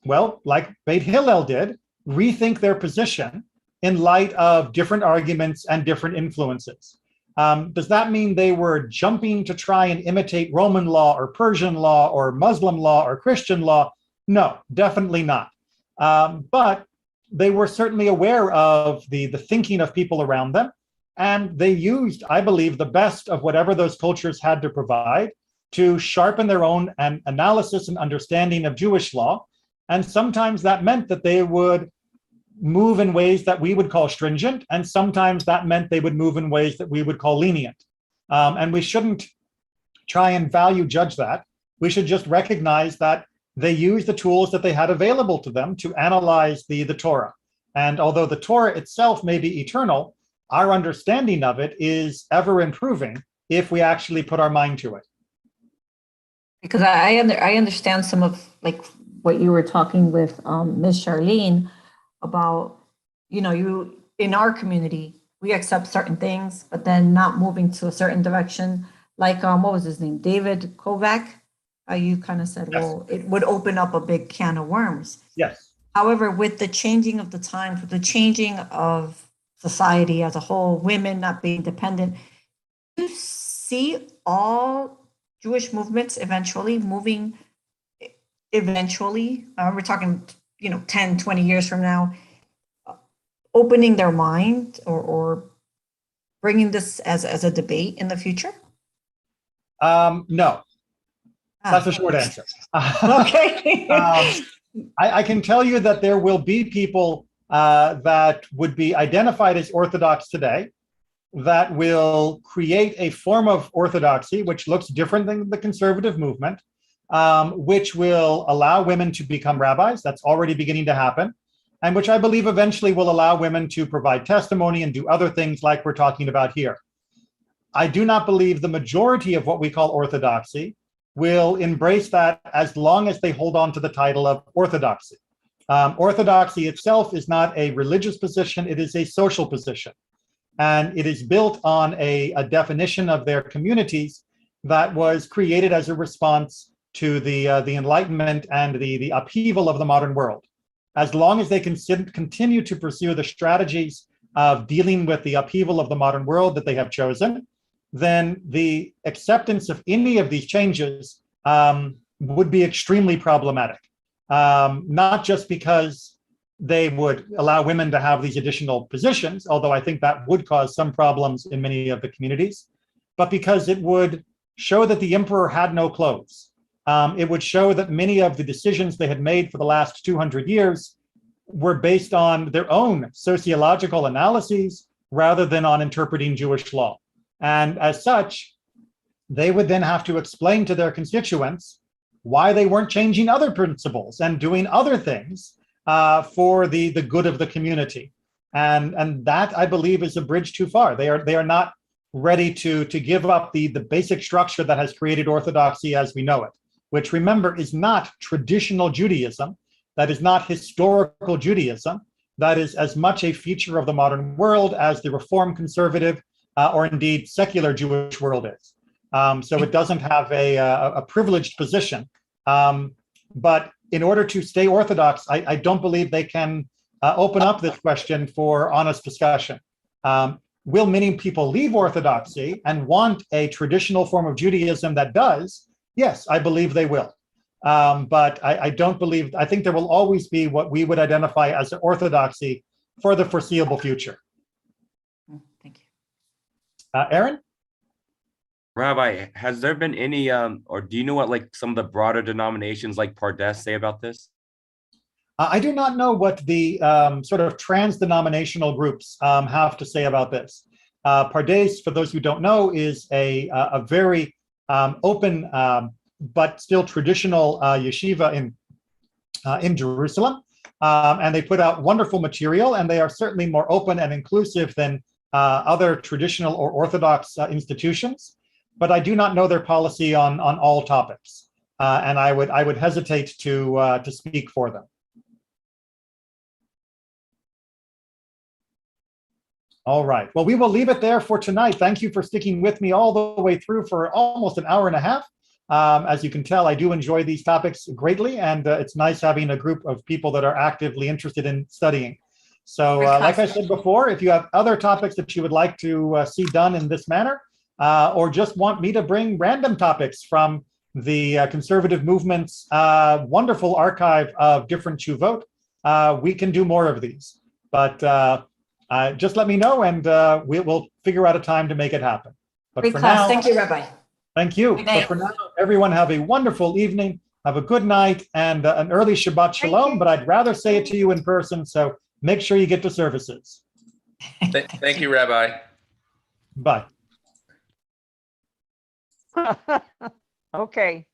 well, like Beit Hillel did, rethink their position in light of different arguments and different influences. Does that mean they were jumping to try and imitate Roman law or Persian law or Muslim law or Christian law? No, definitely not. But they were certainly aware of the thinking of people around them. And they used, I believe, the best of whatever those cultures had to provide to sharpen their own analysis and understanding of Jewish law. And sometimes that meant that they would move in ways that we would call stringent, and sometimes that meant they would move in ways that we would call lenient. And we shouldn't try and value judge that. We should just recognize that they used the tools that they had available to them to analyze the Torah. And although the Torah itself may be eternal, our understanding of it is ever improving if we actually put our mind to it. Because I understand some of like what you were talking with Ms. Charlene about, you in our community, we accept certain things, but then not moving to a certain direction. Like, what was his name? David Kovac. You kind of said, yes, well, it would open up a big can of worms. Yes. However, with the changing of the times, with the changing of society as a whole, women not being dependent, you see all Jewish movements eventually moving, we're talking, 10, 20 years from now, opening their mind or bringing this as a debate in the future? No, that's a short answer. Okay. I can tell you that there will be people that would be identified as Orthodox today that will create a form of orthodoxy which looks different than the conservative movement, which will allow women to become rabbis. That's already beginning to happen, and which I believe eventually will allow women to provide testimony and do other things like we're talking about here. I do not believe the majority of what we call orthodoxy will embrace that as long as they hold on to the title of orthodoxy. Orthodoxy itself is not a religious position, it is a social position. And it is built on a definition of their communities that was created as a response to the Enlightenment and the upheaval of the modern world. As long as they can continue to pursue the strategies of dealing with the upheaval of the modern world that they have chosen, then the acceptance of any of these changes would be extremely problematic. Not just because they would allow women to have these additional positions, although I think that would cause some problems in many of the communities, but because it would show that the emperor had no clothes. It would show that many of the decisions they had made for the last 200 years were based on their own sociological analyses rather than on interpreting Jewish law. And as such, they would then have to explain to their constituents why they weren't changing other principles and doing other things for the good of the community. And that, I believe, is a bridge too far. They are not ready to give up the basic structure that has created orthodoxy as we know it, which, remember, is not traditional Judaism. That is not historical Judaism. That is as much a feature of the modern world as the Reform conservative or indeed secular Jewish world is. So it doesn't have a privileged position. But in order to stay Orthodox, I don't believe they can open up this question for honest discussion. Will many people leave Orthodoxy and want a traditional form of Judaism that does? Yes, I believe they will. But I don't believe, I think there will always be what we would identify as an Orthodoxy for the foreseeable future. Thank you. Aaron? Rabbi, has there been any, or do you know what like some of the broader denominations like Pardes say about this? I do not know what the sort of trans-denominational groups have to say about this. Pardes, for those who don't know, is a very open but still traditional yeshiva in Jerusalem. And they put out wonderful material, and they are certainly more open and inclusive than other traditional or Orthodox institutions. But I do not know their policy on all topics. And I would hesitate to speak for them. All right. Well, we will leave it there for tonight. Thank you for sticking with me all the way through for almost an hour and a half. As you can tell, I do enjoy these topics greatly, and it's nice having a group of people that are actively interested in studying. So like I said before, if you have other topics that you would like to see done in this manner, or just want me to bring random topics from the conservative movement's wonderful archive of different tshuvot, we can do more of these. But just let me know, and we'll figure out a time to make it happen. But Great for class. now, Thank you, Rabbi. thank you. Good But night. for now, everyone have a wonderful evening, have a good night, and an early Shabbat Shalom. But I'd rather say it to you in person, so make sure you get to services. Thank you, Rabbi. Bye. Okay.